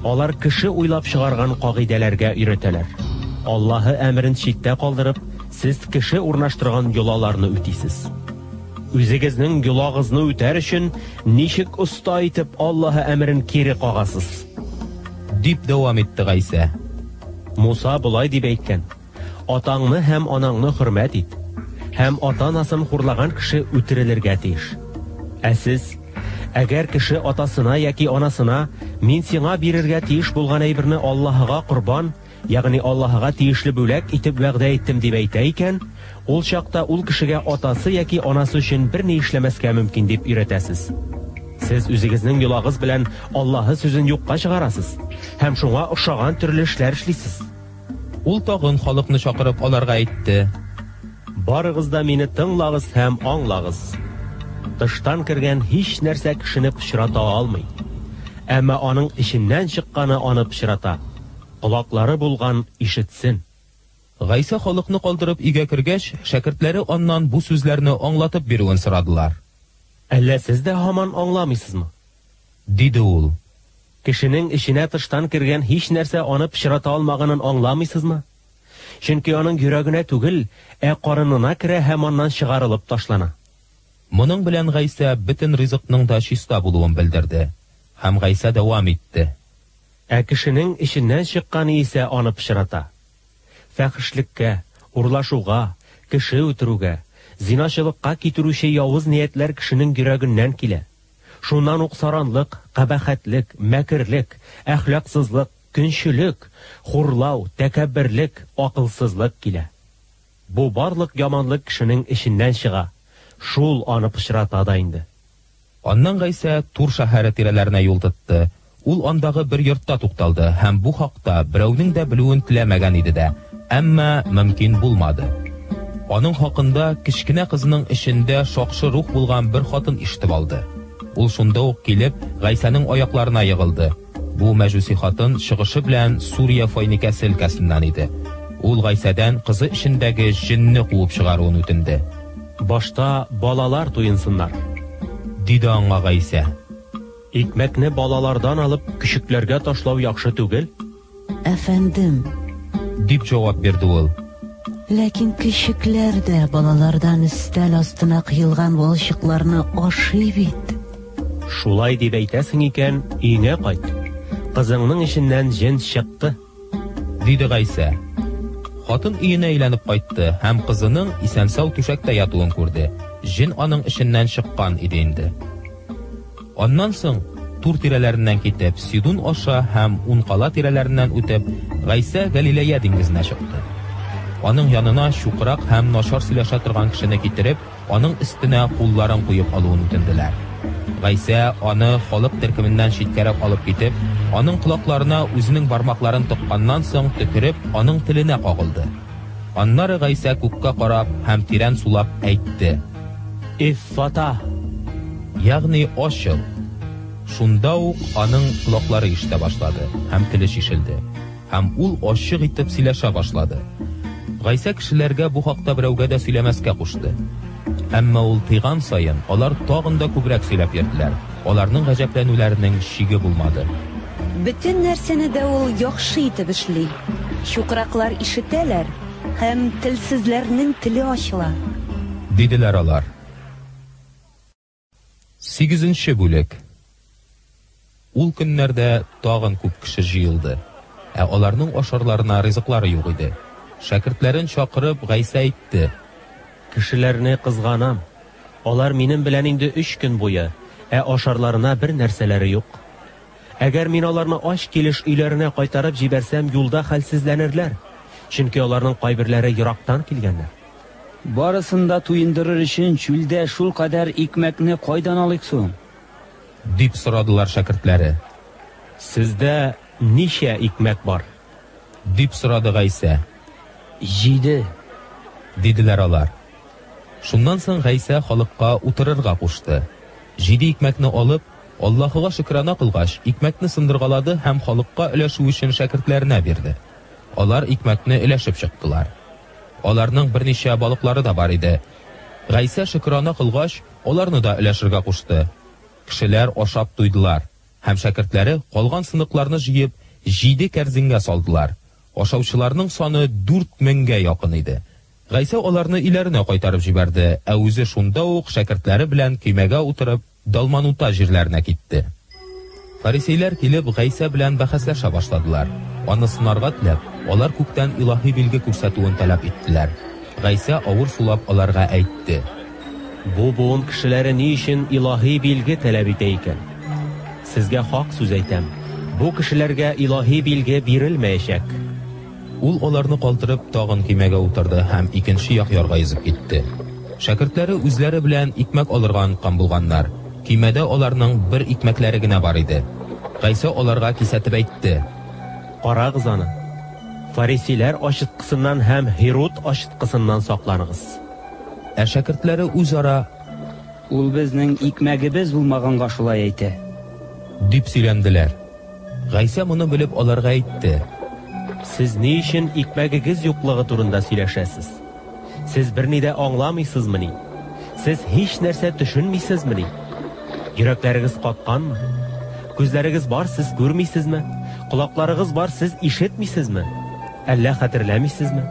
Алар кеше уйлап чыгарган кагыйдәләргә өйрәтәләр. Аллаһы әмрен читтә калдырып, сез кеше урнаштырган йолаларны үтисез. Үзегезнең йолагызны үтәр өчен ничек оста итеп Аллаһы әмрен кире кагасыз? Дип дәвам итте Гайса. Муса булай дип әйткән: Атаңны һәм анаңны хөрмәт ит. Һәм ата-анасын хурлаган кеше үтерелергә тиеш. Ә сез, әгәр кеше атасына яки анасына мин сиңа бирергә тиеш булган әйберне Аллаһыга курбан, ягъни Аллаһыга тиешле бүләк итеп вәгъдә иттем дип әйтә икән, ул чакта ул кешегә атасы яки анасы өчен берни эшләмәскә мөмкин дип өйрәтәсез. Сез үзегезнең юлагыз белән Аллаһы сүзен юкка чыгарасыз һәм шуңа охшаган төрле эшләр эшлисез. Ул тагын халыкны чакырып аларга әйтте: Барыгыз да мине тыңлагыз һәм аңлагыз. Тыштан кергән һич нәрсә кешене пычрата алмый. Әмма аның иченнән чыкканы аны пычрата. Колаклары булган ишетсен. Гайса халыкны калдырып өйгә кергәч, шәкертләре аннан бу сүзләрне аңлатып бирүен сорадылар. Әллә сез дә һаман аңламыйсызмы? Диде ул. Кешенең иченә тыштан кергән һич нәрсә аны пычрата алмаганын аңламыйсызмы? Чөнки аның йөрәгенә түгел, карынына керә һәм аннан чыгарылып ташлана. Моның белән Гайса бөтен ризыкның да чиста булуын белдерде. Һәм Гайса дәвам итте: Ә кешенең иченнән чыкканы исә аны пычрата. Фәхишлеккә, урлашуга, кеше үтерүгә, зинашылыкка китерүче явыз ниятләр кешенең йөрәгеннән килә. Шуннан ук саранлык, кабахәтлек, мәкерлек, әхлаксызлык, көнчелек, хурлау, тәкәбберлек, акылсызлык килә. Бу барлык яманлык кешенең иченнән чыга. Шул аны пычрата да инде. Аннан Гайса Тур шәһәре тирәләренә юл тотты. Ул андагы бер йортта тукталды һәм бу хакта берәүнең дә белүен теләмәгән иде дә, әмма мөмкин булмады. Аның хакында кичкенә кызының ичендә шакшы рух булган бер хатын ишетеп алды. Ул шунда ук килеп Гайсаның аякларына ягылды. Бу мәҗүси хатын чыгышы белән Сурия Фойникәсе өлкәсеннән иде. Ул Гайсадан кызы ичендәге җинне куып чыгаруын үтенде. Башта балалар туйынсыннар, диде аңа Гайса. Икмәкне балалардан алып küçüкләргә ташлау яхшы түгел? Әфәндем, дип җавап бирде ул. Ләкин küçüкләр дә балалардан өстәл астына кыелган балчыкларны ашый бит. Шулай дип әйтәсең икән, өеңә кайт. Кызыңның иченнән җен чыкты, диде Гайса. Хатын өенә әйләнеп кайтты һәм кызының исән-сау түшәктә ятуын күрде. Җен аның иченнән чыккан иде инде. Аннан соң Тур тирәләреннән китеп, Сидун аша һәм Ункала тирәләреннән үтеп, Гайса Галилея диңгезенә чыкты. Аның янына чукрак һәм начар сөйләшә торган кешене китереп, аның өстенә кулларын куеп алуын үтенделәр. Гайса аны халык төркеменнән читкәрәк алып китеп, аның колакларына үзенең бармакларын тыкканнан соң төкереп, аның теленә кагылды. Аннары Гайса күккә карап һәм тирән сулап әйтте: Иффата, ягъни ачыл. Шунда ук аның колаклары ишетә башлады һәм теле шишелде. Һәм ул ачык итеп сөйләшә башлады. Гайса кешеләргә бу хакта берәүгә дә сөйләмәскә кушты. Әмма ул тыйган сайын алар тагын да күбрәк сөйләп йөрделәр. Аларның гаҗәпләнүләренең шиге булмады. Бөтен нәрсәне дә ул яхшы итеп эшли. Чукраклар ишетәләр һәм телсезләрнең теле ачыла, диделәр алар. 8нче бүлек. Ул көннәрдә тагын күп кеше җыелды. Аларның ашарларына ризыклары юк иде. Шәкертләрен чакырып Гайса әйтте: Кешеләрне кызганам. Алар минем белән инде 3 көн буе, ашарларына бер нәрсәләре юк. Әгәр мин аларны ач килеш өйләренә кайтарып җибәрсәм, юлда хәлсезләнерләр. Чөнки аларның кайберләре ерактан килгәннәр. Барысын да туендырыр өчен чүлдә шул кадәр икмәкне кайдан алыйк соң? дип сорадылар шәкертләре. Сездә ничә икмәк бар? дип сорады Гайса. 7, диделәр алар. Шуннан соң Гайса халыкка утырырга кушты. 7 икмәкне алып, Аллаһыга шөкранә кылгач, икмәкне сындыргалады һәм халыкка өләшү өчен шәкертләренә бирде. Алар икмәкне өләшеп чыктылар. Аларның берничә балыклары да бар иде. Гайса шөкранә кылгач, аларны да өләшергә кушты. Кешеләр ашап туйдылар һәм шәкертләре калган сыныкларны җыеп 7 кәрзингә салдылар. Ашаучыларның саны 4000-гә якын иде. Гайса аларны иләренә кайтарып җибәрде, үзе шунда ук шәкертләре белән көймәгә утырып Далманута җирләренә китте. Фарисейлар килеп Гайса белән бәхәсләшә башладылар. Аны сынарга теләп, алар күктән илаһи билге күрсәтүен таләп иттеләр. Гайса авыр сулап аларга әйтте: Бу буын кешеләре ни өчен илаһи билге таләп итә икән? Сезгә хак сүз әйтәм. Бу кешеләргә илаһи билге бирелмәячәк. Ул аларны калтырып тагын кимәгә утырды һәм икенче як ярга йөзеп китте. Шәкертләре үзләре белән икмәк алырга оныткан булганнар. Кимәдә аларның бер икмәкләре генә бар иде. Гайса аларга кисәтеп әйтте: Карагыз аны. Фарисейлар ашыткысыннан һәм Херод ашыткысыннан сакланыгыз. Ә шәкертләре үзара: Ул безнең икмәгебез булмаганга шулай әйтә. Дип сөйләнделәр. Гайса моны белеп аларга әйтте: Сез ни өчен икмәгегез юклыгы турында сөйләшәсез? Сез берни дә аңламыйсызмы? Сез һич нәрсә төшенмисезме? Йөрәкләрегез катканмы? Күзләрегез бар, сез күрмисезме? Колакларыгыз бар, сез ишетмисезме? Әллә хәтерләмисезме?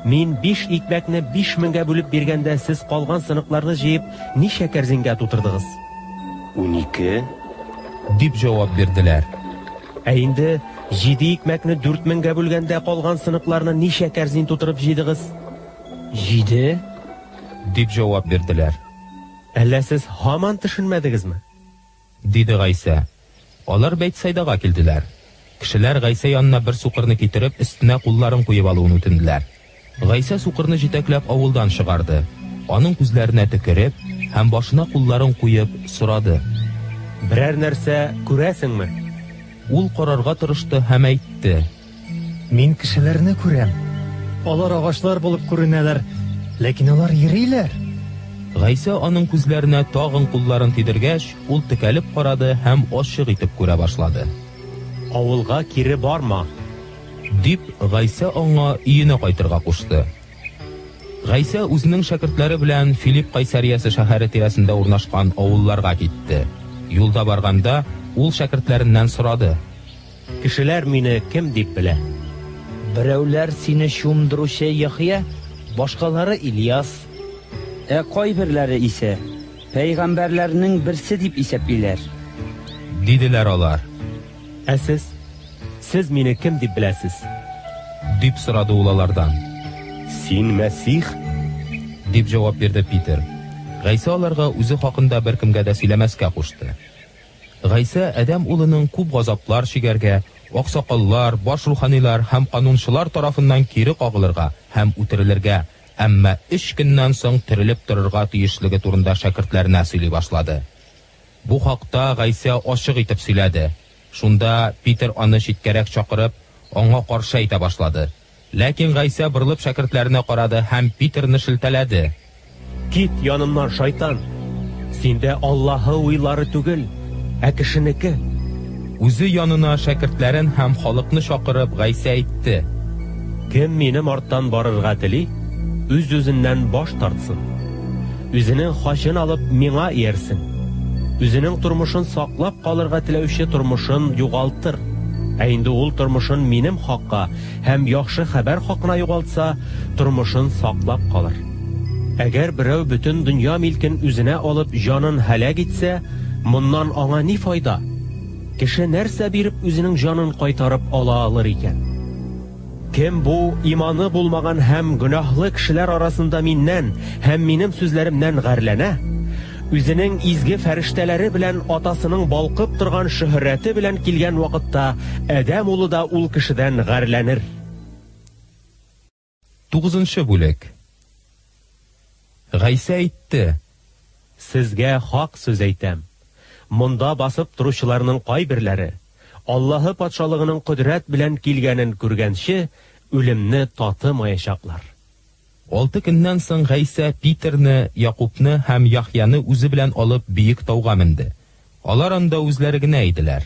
Мин 5 икмәкне 5000-гә бүлеп биргәндә сез калган сыныкларны җыеп ничә кәрзингә тутырдыгыз? 12 дип җавап бирделәр. Ә инде 7 икмәкне 4000-гә бүлгәндә калган сыныкларны ничә кәрзин тутырып җыйдыгыз? 7 дип җавап бирделәр. Әллә сез һаман төшенмәдегезме? Диде Гайса. Алар Бәйтсайдага килделәр. Кешеләр Гайса янына бер сукырны китереп, өстенә кулларын куеп алуын үтенделәр. Гайса сукырны җитәкләп авылдан чыгарды. Аның күзләренә төкереп һәм башына кулларын куеп сорады: Берәр нәрсә күрәсеңме? Ул карарга тырышты һәм әйтте: Мин кешеләрне күрәм. Алар агачлар булып күренәләр, ләкин алар йөриләр. Гайса аның күзләренә тагын кулларын тидергәч, ул текәлеп карады һәм ачык итеп күрә башлады. Авылга кире барма, дип Гайса аңа өенә кайтырга кушты. Гайса үзенең шәкертләре белән Филипп Кайсариясе шәһәре тирәсендә урнашкан авылларга китте. Юлда барганда ул шәкертләреннән сорады: Кешеләр мине кем дип белә? Берәүләр сине шумдыручы Яхья, башкалары Ильяс, ә кайберләре исә пәйгамбәрләрнең берсе дип исәплиләр. Диделәр алар. Ә сез мине кем дип беләсез? Дип сорады ул алардан. Син Мәсих? Дип җавап бирде Питер. Гайса аларга үзе хакында беркемгә дә сөйләмәскә кушты. Гайса Адәм улының күп газаплар чигәргә, аксакаллар, баш руханилар һәм канунчылар тарафыннан кире кагылырга һәм үтерелергә, әмма 3 көннән соң терелеп торырга тиешлеге турында шәкертләренә сөйли башлады. Бу хакта Гайса ачык итеп сөйләде. Шунда Питер аны читкәрәк чакырып, аңа каршы әйтә башлады. Ләкин Гайса борылып шәкертләренә карады һәм Питерны шелтәләде. Кит янымнан, шайтан! Синдә Аллаһы уйлары түгел, ә кешенеке. Үзе янына шәкертләрен һәм халыкны чакырып Гайса әйтте: Кем минем арттан барырга тели, үз-үзеннән баш тартсын. Үзенең хачын алып миңа иярсен. Үзенең тормышын саклап калырга теләүче тормышын югалтыр. Ә инде ул тормышын минем хакка һәм яхшы хәбәр хакына югалтса, тормышын саклап калыр. Әгәр берәү бөтен дөнья милкен үзенә алып җанын һәлак итсә, моннан аңа ни файда? Кеше нәрсә биреп үзенең җанын кайтарып ала алыр икән? Кем бу иманы булмаган һәм гөнаһлы кешеләр арасында миннән һәм минем сүзләремнән гәрләнә, үзенең изге фәрештәләре белән атасының балкып торган шөһрәте белән килгән вакытта, Адәм улы да ул кешедән гәрләнер. 9-нчы бүлек. Гайса әйтте: Сезгә хак сүз әйтәм. Монда басып торучыларның кайберләре Аллаһы патшалыгының кудрәт белән килгәнен күргәнче үлемне татымаячаклар. 6 көннән соң Гайса Питерны, Якубны һәм Яхьяны үзе белән алып биек тауга менде. Алар анда үзләре генә иделәр.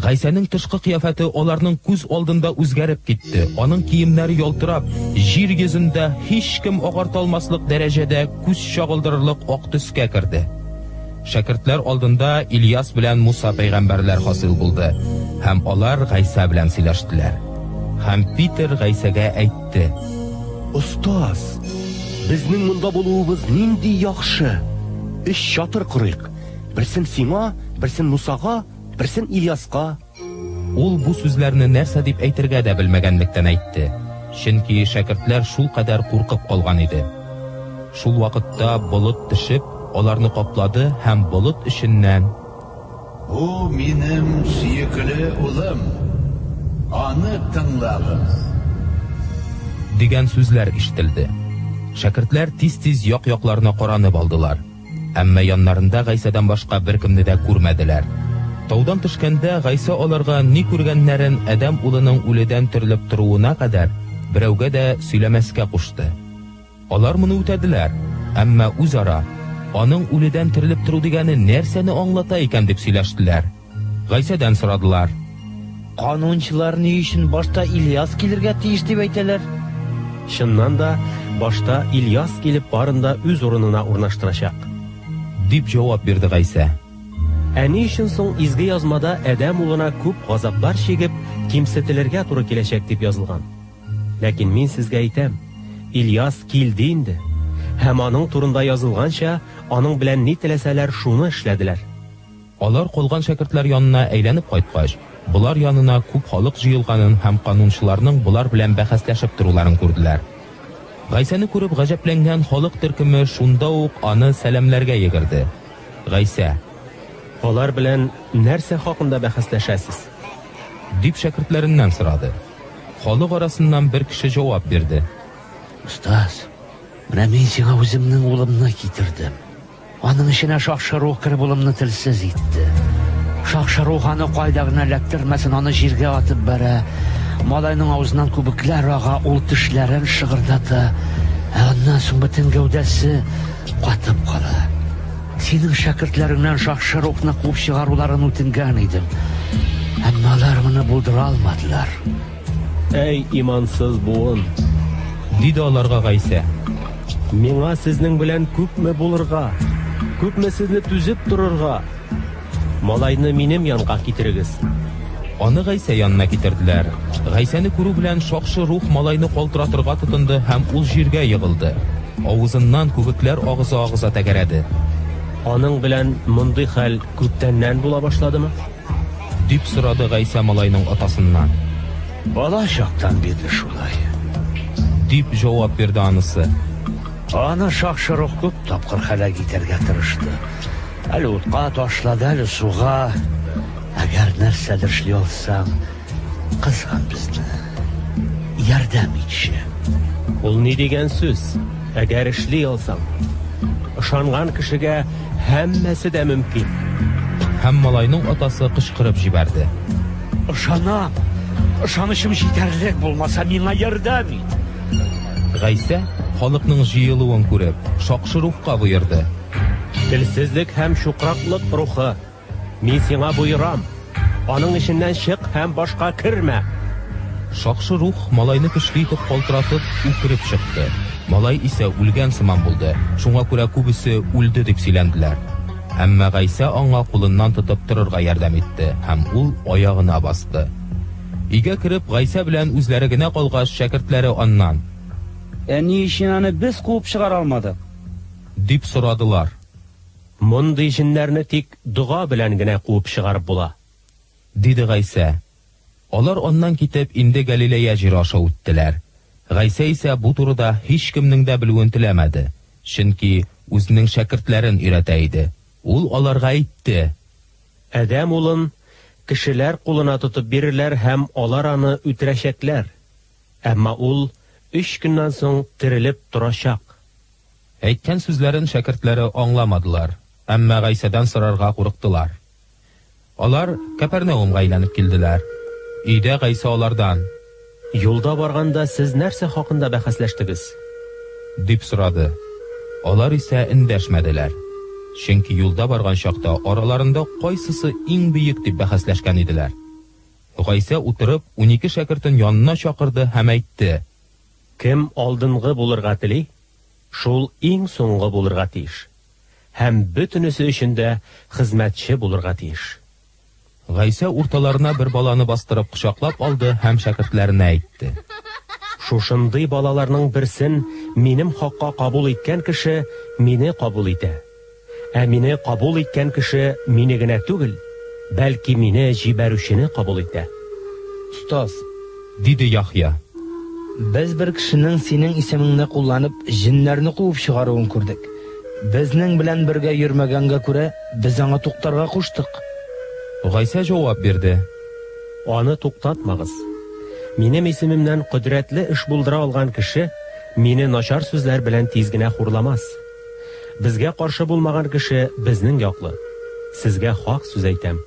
Гайсаның тышкы кыяфәте аларның күз алдында үзгәреп китте. Аның киемнәре ялтырап, җир йөзендә һич кем агарта алмаслык дәрәҗәдә күз чагылдырырлык ак төскә керде. Шәкертләр алдында Ильяс белән Муса пәйгамбәрләр хасил булды, һәм алар Гайса белән сөйләштеләр. Һәм Питер Гайсага әйтте: Устаз, безнең монда булуыбыз нинди яхшы. 3 чатыр корыйк. Берсен сиңа, берсен Мусага, берсен Ильяска. Ул бу сүзләрне нәрсә дип әйтергә дә белмәгәнлектән әйтте. Чөнки шәкертләр шул кадәр куркып калган иде. Шул вакытта болыт төшеп, аларны каплады һәм болыт эченнән: "Бу минем сөекле улым. Аны тыңлагыз" дигән сүзләр ишетелде. Шәкертләр тиз-тиз як-якларына каранып алдылар. Әмма яннарында Гайсадан башка беркемне дә күрмәделәр. Таудан төшкәндә Гайса аларга ни күргәннәрен Адәм улының үледән терелеп торуына кадәр берәүгә дә сөйләмәскә кушты. Алар моны үтәделәр, әмма үзара аның үледән терелеп тору дигәне нәрсәне аңлата икән дип сөйләштеләр. Гайсадан сорадылар: "Канунчылар ни өчен башта Ильяс килергә тиеш дип әйтәләр?" Чыннан да, башта Ильяс килеп барында үз урынына урнаштырачак, дип җавап бирде Гайса. Ә ни өчен соң изге язмада Адәм улына күп газаплар чигеп, кимсетелергә туры киләчәк дип язылган. Ләкин мин сезгә әйтәм, Ильяс килде инде. Һәм аның турында язылганча, аның белән ни теләсәләр, шуны эшләделәр. Алар калган шәкертләр янына әйләнеп кайткач, булар янына күп халык җыелганын һәм канунчыларның булар белән бәхәсләшеп торуларын күрделәр. Гайсаны күреп гаҗәпләнгән халык төркеме шунда ук аны сәламләргә йөгерде. Гайса: "Алар белән нәрсә хакында бәхәсләшәсез?" дип шәкертләреннән сорады. Халык арасыннан бер кеше җавап бирде: "Устаз, менә мин сиңа үземнең улымны китердем. Аның эченә шакшы рух кереп улымны телсез итте. Шакшы рух аны кайда гына эләктермәсен, аны җиргә атып бәрә. Малайның авызыннан күбекләр ага, ул тешләрен шыгырдата. Аннан соң бөтен гәүдәсе катып кала. Синең шәкертләреңнән шакшы рухны куып чыгаруларын үтенгән идем. Әмма алар моны булдыра алмадылар." "Әй имансыз буын", диде аларга Гайса. "Миңа сезнең белән күпме булырга, күпме сезне түзеп торырга? Малайны минем янга китерегез." Аны Гайса янына китерделәр. Гайсаны күрү белән шакшы рух малайны калтыратырга тотынды һәм ул җиргә егылды. Авызыннан күбекләр агыза-агыза тәгәрәде. "Аның белән мондый хәл күптәннән була башладымы?" дип сорады Гайса малайның атасыннан. "Бала чактан биде шулай", дип җавап бирде анысы. "Аны шакшы рух күп тапкыр хәлак итәргә тырышты. Әле утка ташлады, әле суга. Әгәр нәрсәдер эшли алсаң, кызган безне. Ярдәм итче." "Ул ни дигән сүз? Әгәр эшли алсаң, ышанган кешегә һәммәсе дә мөмкин." Һәм малайның атасы кычкырып җибәрде: "Ышанам. Ышанычым җитәрлек булмаса, миңа ярдәм ит." Гайса халыкның җыелуын күреп, шакшы рухка боерды: "Телсезлек һәм шукраклык рухы, мин сиңа буйрам. Аның эченнән чык һәм башка кермә." Шакшы рух малайны көчле итеп калтыратып үкереп чыкты. Малай исә үлгән сыман булды. Шуңа күрә күбесе үлде дип сөйләнделәр. Әмма Гайса аңа кулыннан тотып торырга ярдәм итте һәм ул аягына басты. Өйгә кереп Гайса белән үзләре генә калгач, шәкертләре аннан: "Ни өчен аны без куып чыгара алмадык?" дип сорадылар. "Мондый җиннәрне тик дуга белән генә куып чыгарып була", диде Гайса. Алар аннан китеп инде Галилея җире аша үттеләр. Гайса исә бу турыда һич кемнең дә белүен теләмәде, чөнки үзенең шәкертләрен өйрәтә иде. Ул аларга әйтте: "Адәм улын кешеләр кулына тотып бирерләр һәм алар аны үтерәчәкләр. Әмма ул 3 көннән соң терелеп торачак." Әйткән сүзләрен шәкертләре аңламадылар, әмма Гайсадан сорарга курыктылар. Алар Капернаумга әйләнеп килделәр. Өйдә Гайса алардан: "Юлда барганда сез нәрсә хакында бәхәсләштегез?" дип сорады. Алар исә эндәшмәделәр. Чөнки юлда барган чакта араларында кайсысы иң бөек дип бәхәсләшкән иделәр. Гайса утырып 12 шәкертен янына чакырды һәм әйтте: "Кем алдынгы булырга тели, шул иң соңгы булырга тиеш. Һәм бөтенесе өчен дә хезмәтче булырга тиеш." Гайса урталарына бер баланы бастырып кочаклап алды һәм шәкертләренә әйтте: "Шушындый балаларның берсен минем хакка кабул иткән кеше мине кабул итә. Ә мине кабул иткән кеше мине генә түгел, бәлки мине җибәрүчене кабул итә. Устаз, диде Яхья. Без бер кешенең синең исемеңне кулланып, җиннәрне куып чыгаруын күрдек. Безнең белән бергә йөрмәгәнгә күрә, без аңа туктарга куштык. Гайса җавап бирде. Аны туктатмагыз. Минем исемемнән кудрәтле эш булдыра алган кеше мине начар сүзләр белән тиз генә хурламас. Безгә каршы булмаган кеше безнең яклы. Сезгә хак сүз әйтәм.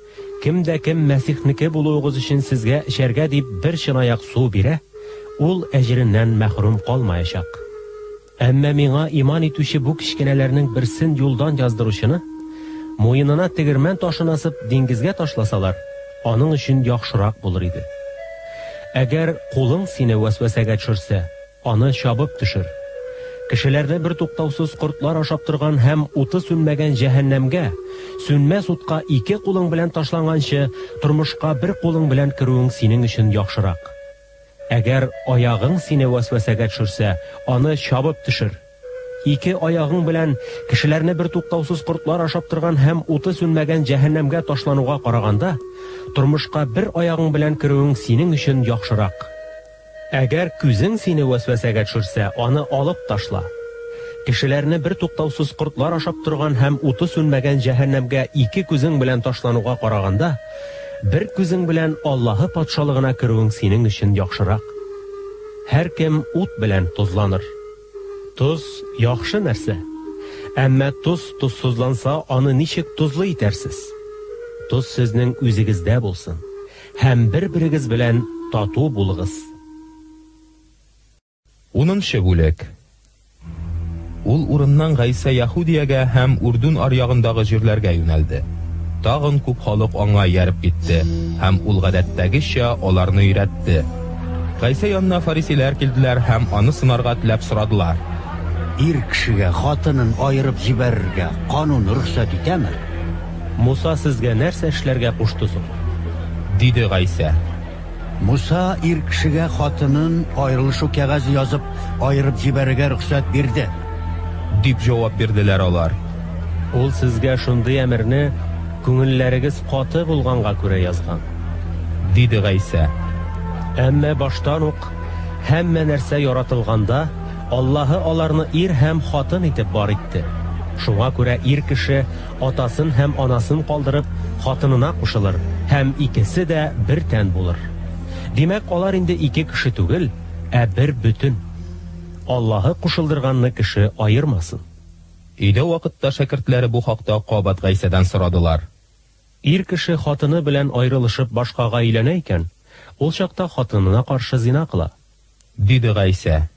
Кемдә кем Мәсихнеке булуыгыз өчен сезгә эчәргә дип бер чынаяк су бирә, ул әҗреннән мәхрүм калмаячак. Әмма миңа иман итүче бу кичкенәләрнең берсен юлдан яздыручыны муенына тегермән ташын асып диңгезгә ташласалар, аның өчен яхшырак булыр иде. Әгәр кулың сине вәсвәсәгә төшерсә, аны чабып төшер. Кешеләрне бер туктаусыз кортлар ашап торган һәм уты сүнмәгән җәһәннәмгә, сүнмәс утка ике кулың белән ташланганчы, тормышка бер кулың белән керүең синең өчен яхшырак. Әгәр аягың сине вәсвәсәгә төшерсә, аны чабып төшер. Ике аягың белән кешеләрне бер туктаусыз кортлар ашап торган һәм уты сүнмәгән җәһәннәмгә ташлануга караганда, тормышка бер аягың белән керүең синең өчен яхшырак. Әгәр күзең сине вәсвәсәгә төшерсә, аны алып ташла. Кешеләрне бер туктаусыз кортлар ашап торган һәм уты сүнмәгән җәһәннәмгә ике күзең белән ташлануга караганда, бер күзең белән Аллаһы патшалыгына керүең синең өчен яхшырак. Һәр кем ут белән тузланыр. Туз яхшы нәрсә. Әмма туз тузсызланса, аны ничек тузлы итәрсез? Туз сезнең үзегездә булсын, һәм бер-берегез белән тату булыгыз. 10-нчы бүлек. Ул урыннан Гайса Яһудиягә һәм Урдун аръягындагы җирләргә юнәлде. Тагын күп халык аңа ярып китте, һәм ул гадәттәгечә аларны өйрәтте. Гайса янына фарисиләр килделәр һәм аны сынарга теләп сорадылар. Ир кешегә хатынын айырып җибәрергә канун рөхсәт итәме? Муса сезгә нәрсә эшләргә кушты соң? Диде Гайса. Муса ир кешегә хатынын айрылышу кәгазе язып, айырып җибәрергә рөхсәт бирде. Дип җавап бирделәр алар. Ул сезгә шундый әмерне күңелләрегез каты булганга күрә язган. Диде Гайса. Әмма баштан ук һәммә нәрсә яратылганда, Аллаһы аларны ир һәм хатын итеп бар итте. Шуңа күрә ир кеше атасын һәм анасын калдырып, хатынына кушылыр, һәм икесе дә бер тән булыр. Димәк, алар инде ике кеше түгел, ә бер бүтән. Аллаһы кушылдырганны кеше айырмасын. Өйдә вакытта шәкертләре бу хакта кабат Гайсадан сорадылар. Ир кеше хатыны белән айрылышып башкага өйләнә икән, ул чакта хатынына каршы зина кыла. Диде Гайса.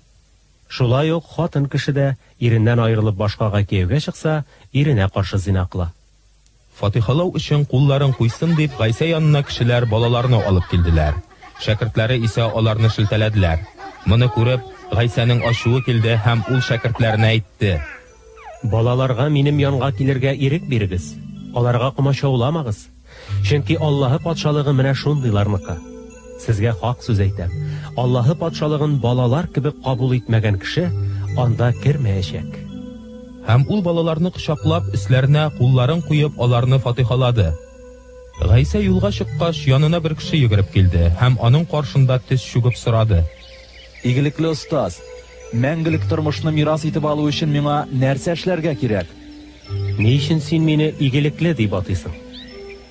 Шулай ук хатын кеше дә иреннән айрылып башкага кияүгә чыкса, иренә каршы зина кыла. Фатихалау өчен кулларын куйсын дип Гайса янына кешеләр балаларны алып килделәр. Шәкертләре исә аларны шелтәләделәр. Моны күреп, Гайсаның ачуы килде һәм ул шәкертләренә әйтте: Балаларга минем янга килергә ирек бирегез. Аларга комачауламагыз. Чөнки Аллаһы патшалыгы менә шундыйларныкы. Сезгә хак сүз әйтәм. Аллаһы патшалыгын балалар кебек кабул итмәгән кеше анда кермәячәк. Һәм ул балаларны кочаклап, өсләренә кулларын куеп, аларны фатихалады. Гайса юлга чыккач, янына бер кеше йөгереп килде һәм аның каршында тез чүгеп сорады: Игелекле устаз, мәңгелек тормышны мирас итеп алу өчен миңа нәрсә эшләргә кирәк? Ни өчен син мине игелекле дип атыйсың?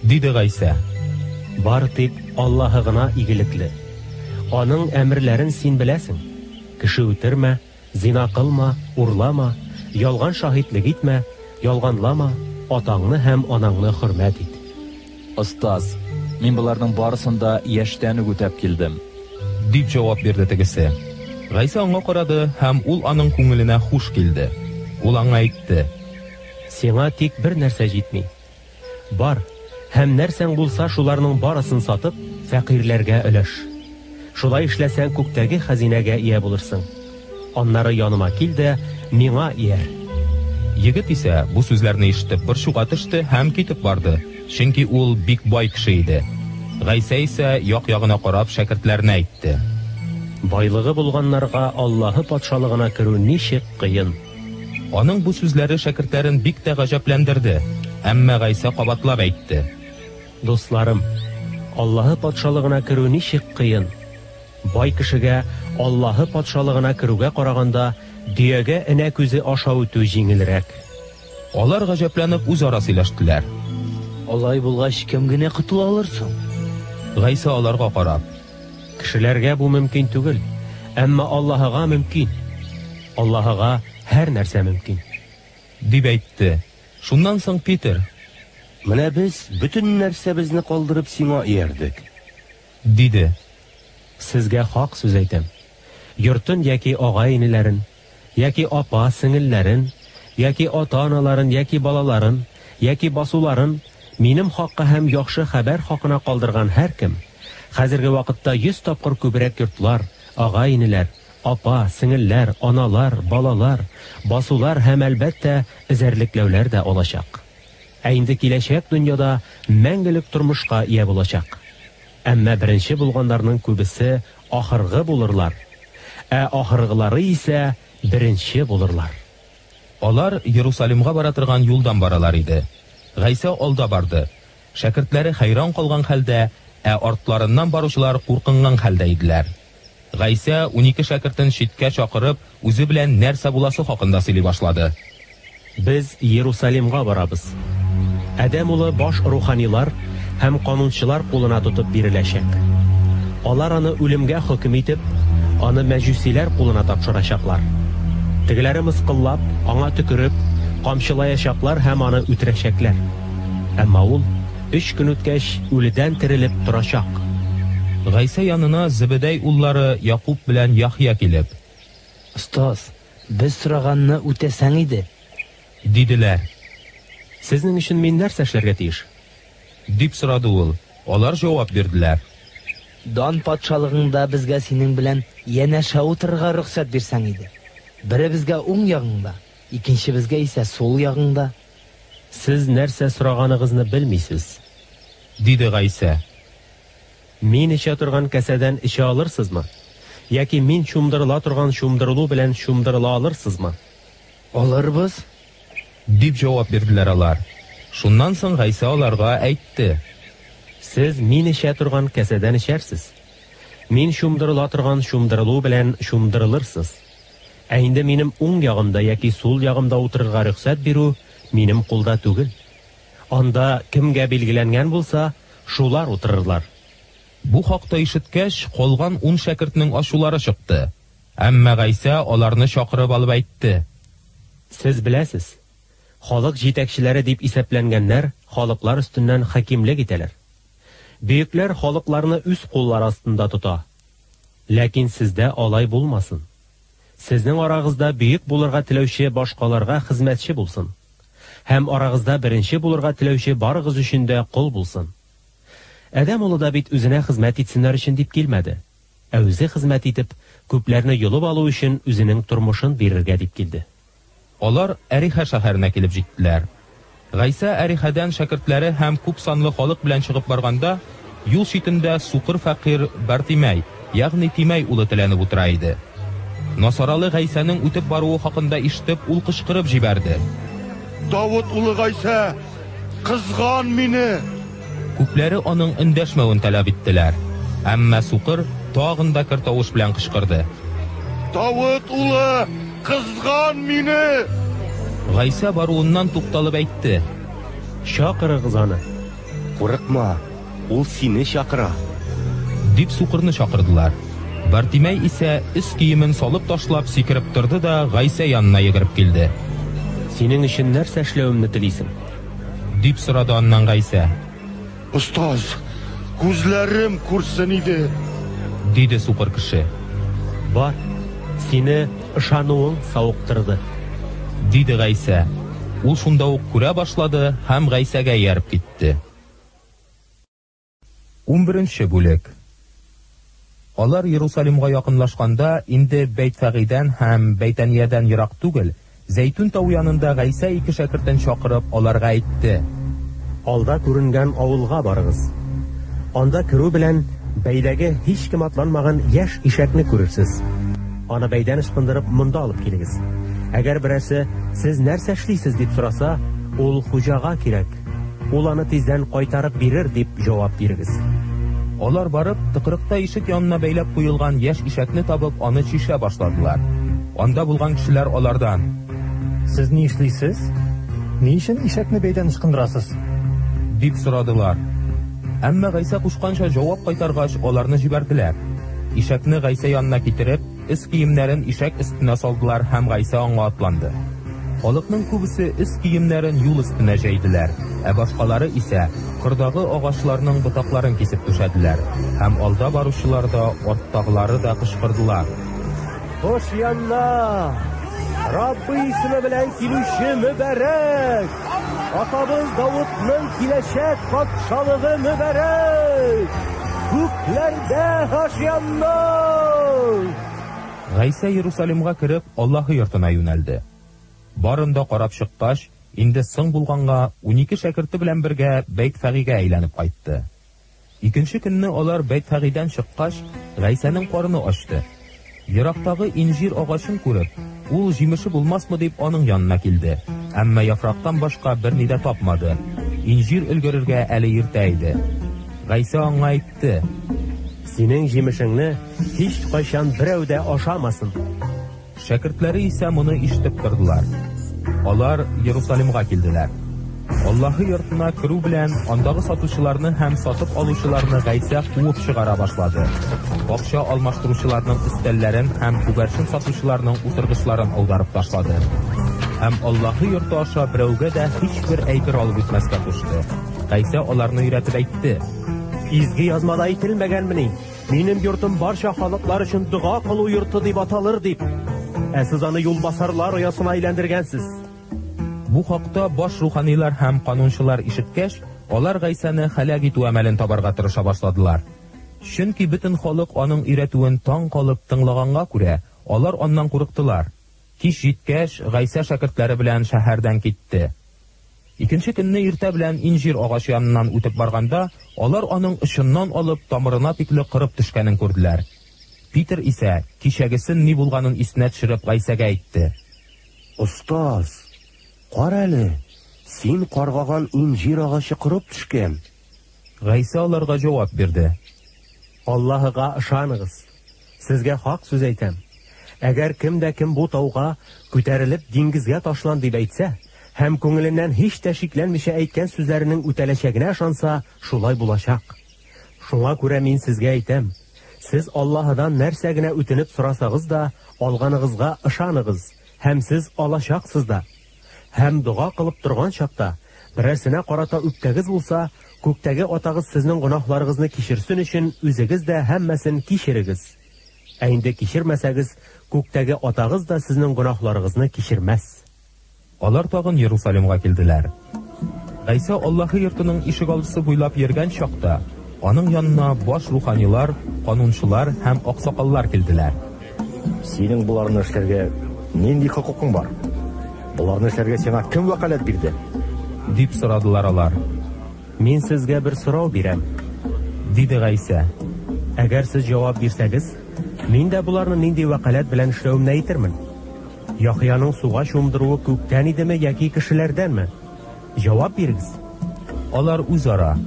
Диде Гайса. Бар тик Аллаһы гына игелекле. Аның әмерләрен син беләсең. Кеше үтермә, зина кылма, урлама, ялган шаһидлек итмә, ялганлама, атаңны һәм анаңны хөрмәт ит. Устаз, мин буларның барысын да яшьтән үк үтәп килдем. Дип җавап бирде тегесе. Гайса аңа карады һәм ул аның күңеленә хуш килде. Ул аңа әйтте: Сиңа тик бер нәрсә җитми. Бар, һәм нәрсәң булса шуларның барысын сатып, фәкыйрьләргә өләш. Шулай эшләсәң күктәге хәзинәгә ия булырсың. Аннары яныма кил дә, миңа ияр. Егет исә бу сүзләрне ишетеп борчуга төште һәм китеп барды, чөнки ул бик бай кеше иде. Гайса исә як-ягына карап шәкертләренә әйтте: Байлыгы булганнарга Аллаһы патшалыгына керү ничек кыен. Аның бу сүзләре шәкертләрен бик тә гаҗәпләндерде. Әмма Гайса кабатлап әйтте: Дусларым, Аллаһы патшалыгына керү ничек кыен. Бай кешегә Аллаһы патшалыгына керүгә караганда дөягә энә күзе аша үтү җиңелрәк. Алар гаҗәпләнеп үзара сөйләштеләр. Алай булгач кем генә котыла алырсың? Гайса аларга карап: Кешеләргә бу мөмкин түгел, әмма Аллаһыга мөмкин. Аллаһыга һәр нәрсә мөмкин, дип әйтте. Шуннан соң Питер: Менә без бөтен нәрсәбезне калдырып сиңа иярдек, диде. Сезгә хак сүз әйтәм. Йортын яки агай-инеләрен, яки апа-сеңелләрен, яки ата-аналарын, яки балаларын, яки басуларын минем хакка һәм яхшы хәбәр хакына калдырган һәр кем, хәзерге вакытта 100 тапкыр күбрәк йортлар, агай-инеләр, апа, сеңелләр, аналар, балалар, басулар һәм әлбәттә эзәрлекләүләр дә алачак. Ә инде киләчәк дөньяда мәңгелек тормышка ия булачак. Әмма беренче булганнарның күбесе ахыргы булырлар, ә ахыргылары исә беренче булырлар. Алар Иерусалимга бара торган юлдан баралар иде. Гайса алда барды. Шәкертләре хайран калган хәлдә, ә артларыннан баручылар куркынган хәлдә иделәр. Гайса 12 шәкертен читкә чакырып, үзе белән нәрсә буласы хакында сөйли башлады. Без Иерусалимга барабыз. Адәм улы баш руханилар һәм канунчылар кулына тотып биреләчәк. Алар аны үлемгә хөкем итеп, аны мәҗүсиләр кулына тапшырачаклар. Тегеләре мыскыллап, аңа төкереп, камчылаячаклар һәм аны үтерәчәкләр. Әмма ул 3 көн үткәч үледән терелеп торачак. Гайса янына Зебедей уллары Якуб белән Яхья килеп: Остаз, без сораганны үтәсәң иде, диделәр. Сезнең өчен мин нәрсә эшләргә тиеш? Дип сорады ул. Алар җавап бирделәр: Дан патшалыгында безгә синең белән янәшә утырырга рөхсәт бирсәң иде. Бире безгә уң ягыңда, икенче безгә исә сул ягыңда. Сез нәрсә сораганыгызны белмисез, диде Гайса. Мин эчә торган кәсәдән эчә алырсызмы? Яки мин чумдырыла торган чумдырылу белән чумдырыла алырсызмы? Алырбыз, дип җавап бирделәр алар. Шуннан соң Гайса аларга әйтте: Сез мин эчә торган кәсәдән эчәрсез. Мин чумдырыла торган чумдырылу белән чумдырылырсыз. Ә инде минем уң ягымда яки сул ягымда утырырга рөхсәт бирү минем кулда түгел. Анда кемгә билгеләнгән булса, шулар утырырлар. Бу хакта ишеткәч, калган 10 шәкертнең ачулары чыкты. Әмма Гайса аларны чакырып алып әйтте: Сез беләсез, халык җитәкчеләре дип исәпләнгәннәр халыклар өстеннән хакимлек итәләр. Бөекләр халыкларны үз куллары астында тота. Ләкин сездә алай булмасын. Сезнең арагызда бөек булырга теләүче башкаларга хезмәтче булсын. Һәм арагызда беренче булырга теләүче барыгыз өчен дә кул булсын. Адәм улы да бит үзенә хезмәт итсеннәр өчен дип килмәде. Ә үзе хезмәт итеп, күпләрне йолып алу өчен үзенең тормышын бирергә дип килде. Алар Әриха шәһәренә килеп җиттеләр. Гайса Әрихадан шәкертләре һәм күп санлы халык белән чыгып барганда, юл читендә сукыр фәкыйрь Бартимей, ягъни Тимей улы теләнеп утыра иде. Насаралы Гайсаның үтеп баруы хакында ишетеп, ул кычкырып җибәрде: Давыт улы Гайса, кызган мине! Күпләре аның эндәшмәвен таләп иттеләр. Әмма сукыр тагын да көр тавыш белән кычкырды: Давыт улы, кызган мине! Гайса баруыннан тукталып әйтте: Чакырыгыз аны. Курыкма, ул сине чакыра. Дип сукырны чакырдылар. Бартимей исә үз киемен салып ташлап сикереп торды да Гайса янына йөгереп килде. Синең өчен нәрсә эшләвемне телисең? Дип сорады аннан Гайса. Остаз, күзләрем күрсен иде, диде сукыр кеше. Бар, сине ышануың сауыктырды, диде Гайса. Ул шунда ук күрә башлады һәм Гайсәгә ярып китте. 11-нче бүлек. Алар Иерусалимга якынлашканда, инде Бәйтфәгидән һәм Бәйтәниядән ерак түгел, Зәйтүн тау янында Гайса 2 шәкертен чакырып, аларга әйтте: Алда күренгән авылга барыгыз. Анда керү белән бәйдәгә һич кем атланмаган яшь ишәкне күрерсез. Аны бәйдән ычкындырып монда алып килегез. Әгәр берәрсе сез нәрсә эшлисез дип сораса, ул хуҗага кирәк. ул аны тиздән кайтарып бирер дип җавап бирегез. Алар барып, тыкрыкта ишек янына бәйләп куелган яшь ишәкне табып, аны чишә башладылар. Анда булган кешеләр алардан: Сез ни эшлисез? Ни өчен ишәкне бәйдән ычкындырасыз? Дип сорадылар. Әмма Гайса кушканча җавап кайтаргач, аларны җибәрделәр. Ишәкне Гайса янына китереп, үз киемнәрен ишәк өстенә салдылар һәм Гайса аңа атланды. Халыкның күбесе үз киемнәрен юл өстенә җәйделәр, ә башкалары исә кырдагы агачларның ботакларын кисеп түшәделәр. Һәм алда баручылар да, арттагылары да кычкырдылар: Хош янна! Раббы исеме белән килүче мөбарәк! Атабыз Давудның киләчәк патшалыгы мөбарәк! Күкләрдә хош янна! Гайса Иерусалимга кереп, Аллаһы йортына юнәлде. Барында карап чыккач, инде соң булганга 12 шәкерте белән бергә Бәйт-Фәгигә әйләнеп кайтты. Икенче көнне алар Бәйт-Фәгидән чыккач, Гайсаның карыны ачты. Ерактагы инҗир агачын күреп, ул җимеше булмасмы дип аның янына килде. Әмма яфрактан башка берни дә тапмады. Инҗир өлгерергә әле иртә иде. Гайса аңа әйтте: Синең җимешеңне һич кайчан берәү дә ашамасын. Шәкертләре исә моны ишетеп тордылар. Алар Иерусалимга килделәр. Аллаһы йортына керү белән андагы сатучыларны һәм сатып алучыларны Гайса куып чыгара башлады. Акча алмаштыручыларның өстәлләрен һәм күгәрчен сатучыларның утыргычларын аударып ташлады. Һәм Аллаһы йорты аша берәүгә дә һичбер әйбер алып үтмәскә кушты. Гайса аларны өйрәтеп әйтте: Изге язмада әйтелмәгәнмени? Минем йортым барча халыклар өчен дуга кылу йорты дип аталыр дип. Ә сез аны юлбасарлар оясына әйләндергәнсез. Бу хакта баш руханилар һәм канунчылар ишеткәч, алар Гайсаны һәлак итү әмәлен табарга тырыша башладылар. Чөнки бөтен халык аның өйрәтүен таң калып тыңлаганга күрә, алар аннан курыктылар. Кич җиткәч, Гайса шәкертләре белән шәһәрдән китте. Икенче көнне иртә белән инҗир агач яныннан үтеп барганда, алар аның очыннан алып тамырына тикле кырып төшкәнен күрделәр. Питер исә кичәгесен ни булганын исенә төшереп Гайсага әйтте: Остаз, кара әле, син каргаган инҗир агачы кырып төшкән. Гайса аларга җавап бирде: Аллаһыга ышаныгыз. Сезгә хак сүз әйтәм. Әгәр кемдә кем бу тауга күтәрелеп диңгезгә ташлан дип әйтсә, һәм күңеленнән һич тә шикләнмичә әйткән сүзләренең үтәләчәгенә ышанса, шулай булачак. Шуңа күрә мин сезгә әйтәм: Сез Аллаһыдан нәрсә генә үтенеп сорасагыз да, алганыгызга ышаныгыз, һәм сез алачаксыз да. Һәм дуга кылып торган чакта, берәрсенә карата үпкәгез булса, күктәге атагыз сезнең гөнаһларыгызны кичерсен өчен үзегез дә һәммәсен кичерегез. Ә инде кичермәсәгез, күктәге атагыз да сезнең гөнаһларыгызны кичермәс. Алар тагын Иерусалимга килделәр. Гайса Аллаһы йортының ишек алдысы буйлап йөргән чакта, аның янына баш руханилар, канунчылар һәм аксакаллар килделәр. Синең буларны эшләргә нинди хокукың бар? Буларны эшләргә сиңа кем вакалат бирде? Дип сорадылар алар. Мин сезгә бер сорау бирәм, диде Гайса. Әгәр сез җавап бирсәгез, мин дә буларны нинди вакалат белән эшләүемне әйтермен. Яхьяның суга чумдыруы күктән идеме яки кешеләрдәнме? Җавап бирегез. Алар үзара: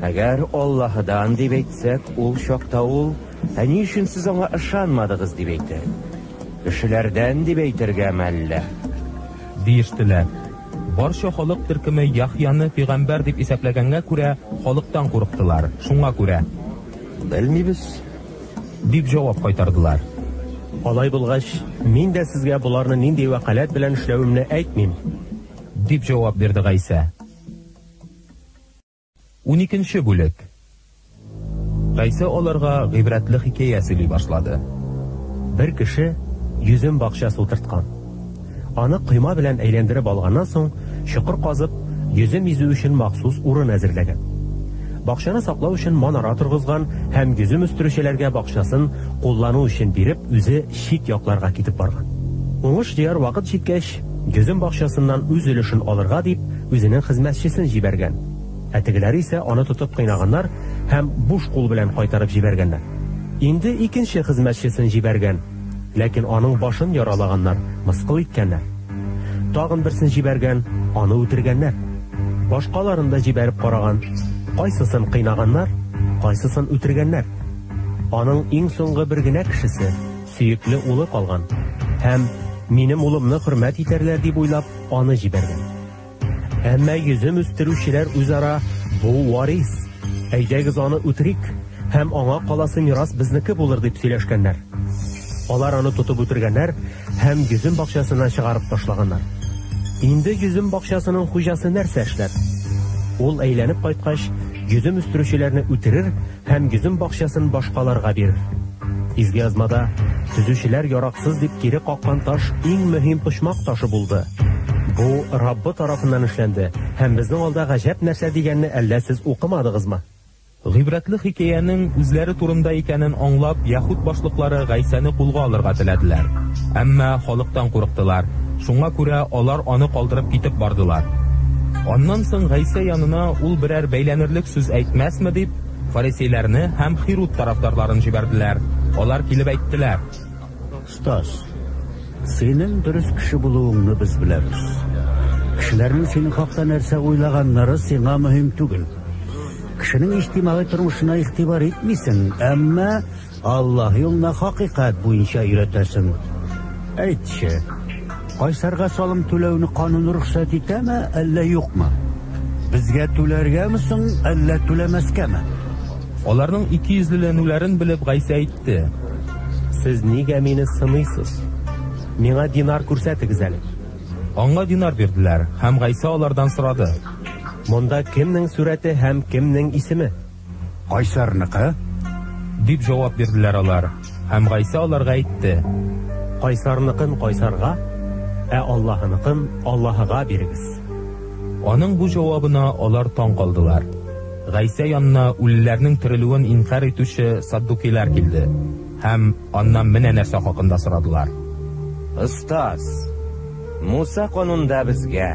Әгәр Аллаһыдан дип әйтсәк, ул чакта ул, ни өчен сез аңа ышанмадыгыз дип әйтә. Кешеләрдән дип әйтергә мәллә. Диештеләр. Барча халык төркеме Яхьяны пәйгамбәр дип исәпләгәнгә күрә, халыктан курыктылар. Шуңа күрә: Белмибез, дип җавап кайтардылар. Алай булгач, мин дә сезгә буларны нинди вакалат белән эшләүемне әйтмим, дип җавап бирде Гайса. 12-нче бүлек. Гайса аларга гыйбрәтле хикәя сөйли башлады. Бер кеше йөзем бакчасы утырткан. Аны кыйма белән әйләндереп алганнан соң, чокыр казып, йөзем изү өчен махсус урын әзерләгән. Бакчаны саклау өчен манара торгызган һәм йөзем үстерүчеләргә бакчасын куллану өчен биреп, үзе чит якларга китеп барган. Уңыш җыяр вакыт җиткәч, йөзем бакчасыннан үз өлешен алырга дип, үзенең хезмәтчесен җибәргән. Әтегеләре исә аны тотып кыйнаганнар һәм буш кул белән кайтарып җибәргәннәр. Инде икенче хезмәтчесен җибәргән, ләкин аның башын яралаганнар, мыскыл иткәннәр. Тагын берсен җибәргән, аны үтергәннәр. Башкаларын да җибәреп караган. Кайсысын кыйнаганнар, кайсысын үтергәннәр. Аның иң соңгы бер генә кешесе, сөекле улы калган. Һәм минем улымны хөрмәт итәрләр дип уйлап, аны җибәргән. Әмма йөзем үстерүчеләр үзара бу варис, әйдәгез аны үтерик, һәм аңа каласы мирас безнеке булыр дип сөйләшкәннәр. Алар аны тотып үтергәннәр һәм йөзем бакчасына чыгарып ташлаганнар. Инде йөзем бакчасының хуҗасы нәрсә эшләр? Ул әйләнеп кайткач, йөзем үстерүчеләрне үтерер һәм йөзем бакчасын башкаларга бирер. Изге язмада төзүчеләр яраксыз дип кире каккан таш иң мөһим почмак ташы булды. Бу Раббы тарафыннан эшләнде һәм безнең алда гаҗәп нәрсә дигәнне әллә сез укымадыгызмы? Гыйбрәтле хикәянең үзләре турында икәнен аңлап, яһуд башлыклары Гайсаны кулга алырга теләделәр. Әмма халыктан курыктылар. Шуңа күрә алар аны калдырып китеп бардылар. Аннан соң Гайса янына ул берәр бәйләнерлек сүз әйтмәсме дип, фарисейләрне һәм Хирут тарафдарларын җибәрделәр. Алар килеп әйттеләр: Стас, синең дөрес кеше булуыңны без беләбез. Кешеләрнең синең хакта нәрсә уйлаганнары сиңа мөһим түгел. Кешенең иҗтимагый тормышына игътибар итмисең, әмма Аллаһ юлына хакыйкать буенча өйрәтәсең. Әйтче, Кайсарга салым түләүне канун рөхсәт итәме, әллә юкмы? Безгә түләргәме соң, әллә түләмәскәме? Аларның икейөзлеләнүләрен белеп Гайса әйтте: Сез нигә мине сыныйсыз? Миңа динар күрсәтегез әле. Аңа динар бирделәр һәм Гайса алардан сорады: Монда кемнең сурәте һәм кемнең исеме? Кайсарныкы? Дип җавап бирделәр алар. Һәм Гайса аларга әйтте: Кайсарныкын Кайсарга, Аллаһыныкын Аллаһыга бирегез. Аның бу җавабына алар таң калдылар. Гайса янына үлеләрнең терелүен инкар итүче саддукилар килде һәм аннан менә нәрсә хакында сорадылар. Остаз, Муса канунда безгә,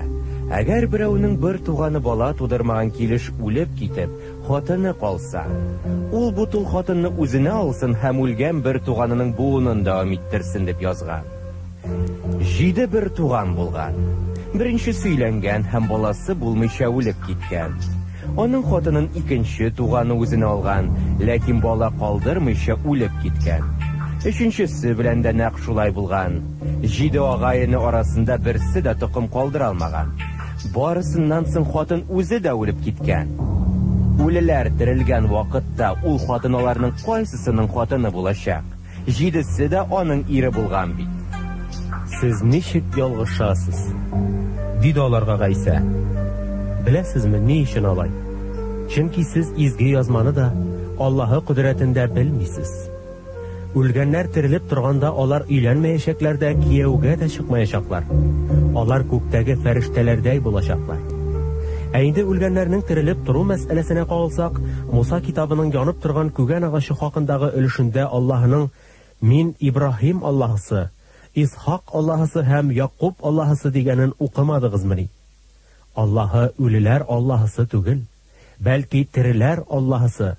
әгәр берәүнең бер туганы бала тудырмаган килеш үлеп китеп, хатыны калса, ул бу тул хатынны үзенә алсын һәм үлгән бер туганының буынын дәвам иттерсен дип язган. 7 бер туган булган. Беренче сөйләнгән һәм баласы булмыйча үлеп киткән. Аның хатынын икенче туганы үзенә алган, ләкин бала калдырмыйча үлеп киткән. Өченчесе белән дә нәкъ шулай булган. 7 агайыны арасында берсе дә тукым калдыра алмаган. Барысыннан соң хатын үзе дә үлеп киткән. Үлеләр терелгән вакытта ул хатын аларның кайсысының хатыны булачак? 7се дә аның ире булган бит. Сез ничек ялгышасыз? Диде аларга Гайса. Беләсезме ни өчен алай? Чөнки сез изге язманы да, Аллаһы кудрәтендә белмисез. Үлгәннәр терелеп торганда алар өйләнмәячәкләр дә, кияүгә дә чыкмаячаклар. Алар күктәге фәрештәләрдәй булачаклар. Ә инде үлгәннәрнең терелеп тору мәсьәләсенә калсак, Муса китабының янып торган күгән агачы хакындагы өлешендә Аллаһының "Мин Ибраһим Аллаһысы, Исхак Аллаһысы һәм Якуб Аллаһысы" дигәнен укымадыгызмы? Аллаһы үлеләр Аллаһысы түгел, бәлки тереләр Аллаһысы.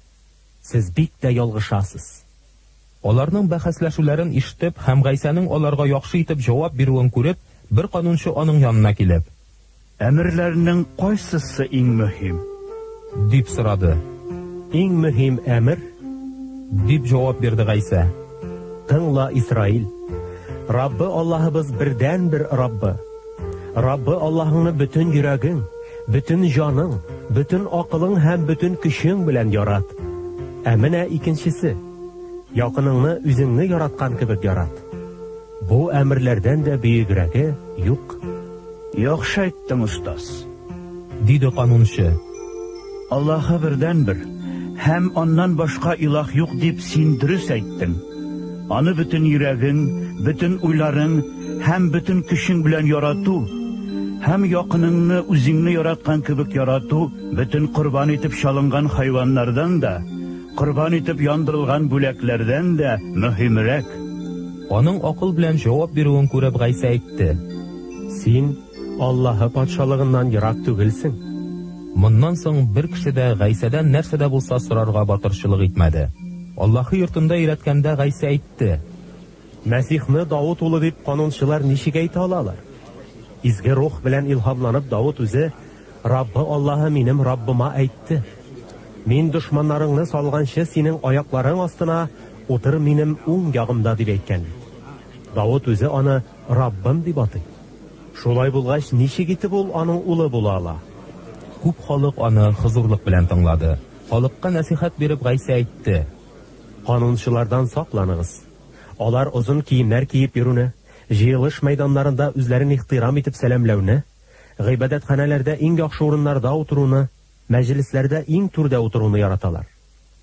Сез бик тә ялгышасыз. Аларның бәхәсләшүләрен ишетеп һәм Гайсаның аларга яхшы итеп җавап бирүен күреп, бер канунчы аның янына килеп: Әмерләрнең кайсысы иң мөһим? Дип сорады. Иң мөһим әмер, дип җавап бирде Гайса. Тыңла, Исраил. Раббы Аллаһыбыз бердән бер Раббы. Раббы Аллаһыңны бөтен йөрәгең, бөтен җаның, бөтен акылың һәм бөтен көчең белән ярат. Ә менә икенчесе, якыныңны үзеңне яраткан кебек ярат. Бу әмерләрдән дә бөегрәге юк. Яхшы әйттең, остаз. Диде канунчы. Аллаһы бердән бер, һәм аннан башка илаһ юк дип син дөрес әйттең. Аны бөтен йөрәгең, бөтен уйларың һәм бөтен көчең белән ярату, һәм якыныңны үзеңне яраткан кебек ярату, бөтен курбан итеп чалынган хайваннардан да, курбан итеп яндырылган бүләкләрдән дә мөһимрәк. Аның акыл белән җавап бирүен күреп Гайса әйтте: Син Аллаһы патшалыгыннан ерак түгелсең. Моннан соң бер кеше дә Гайсадан нәрсә дә булса сорарга батырчылык итмәде. Аллаһы йортында өйрәткәндә Гайса әйтте: Мәсихне Давуд улы дип канунчылар ничек әйтә алалар? Изге рух белән илһамланып Давуд үзе Раббы Аллаһы минем Раббыма әйтте: «Мин дошманнарыңны салганчы синең аякларың астына утыр минем уң ягымда» дип әйткән. Давыт үзе аны Раббым дип атый. Шулай булгач, ничек итеп ул аның улы була ала? Күп халык аны хозурлык белән тыңлады. Халыкка насихат биреп Гайса әйтте: Канунчылардан сакланыгыз. Алар озын киемнәр киеп йөрүне, җыелыш мәйданнарында үзләрен ихтирам итеп сәламләүне, гыйбадәтханәләрдә иң яхшы урыннарда утыруны, мәҗлесләрдә иң түрдә утыруны яраталар.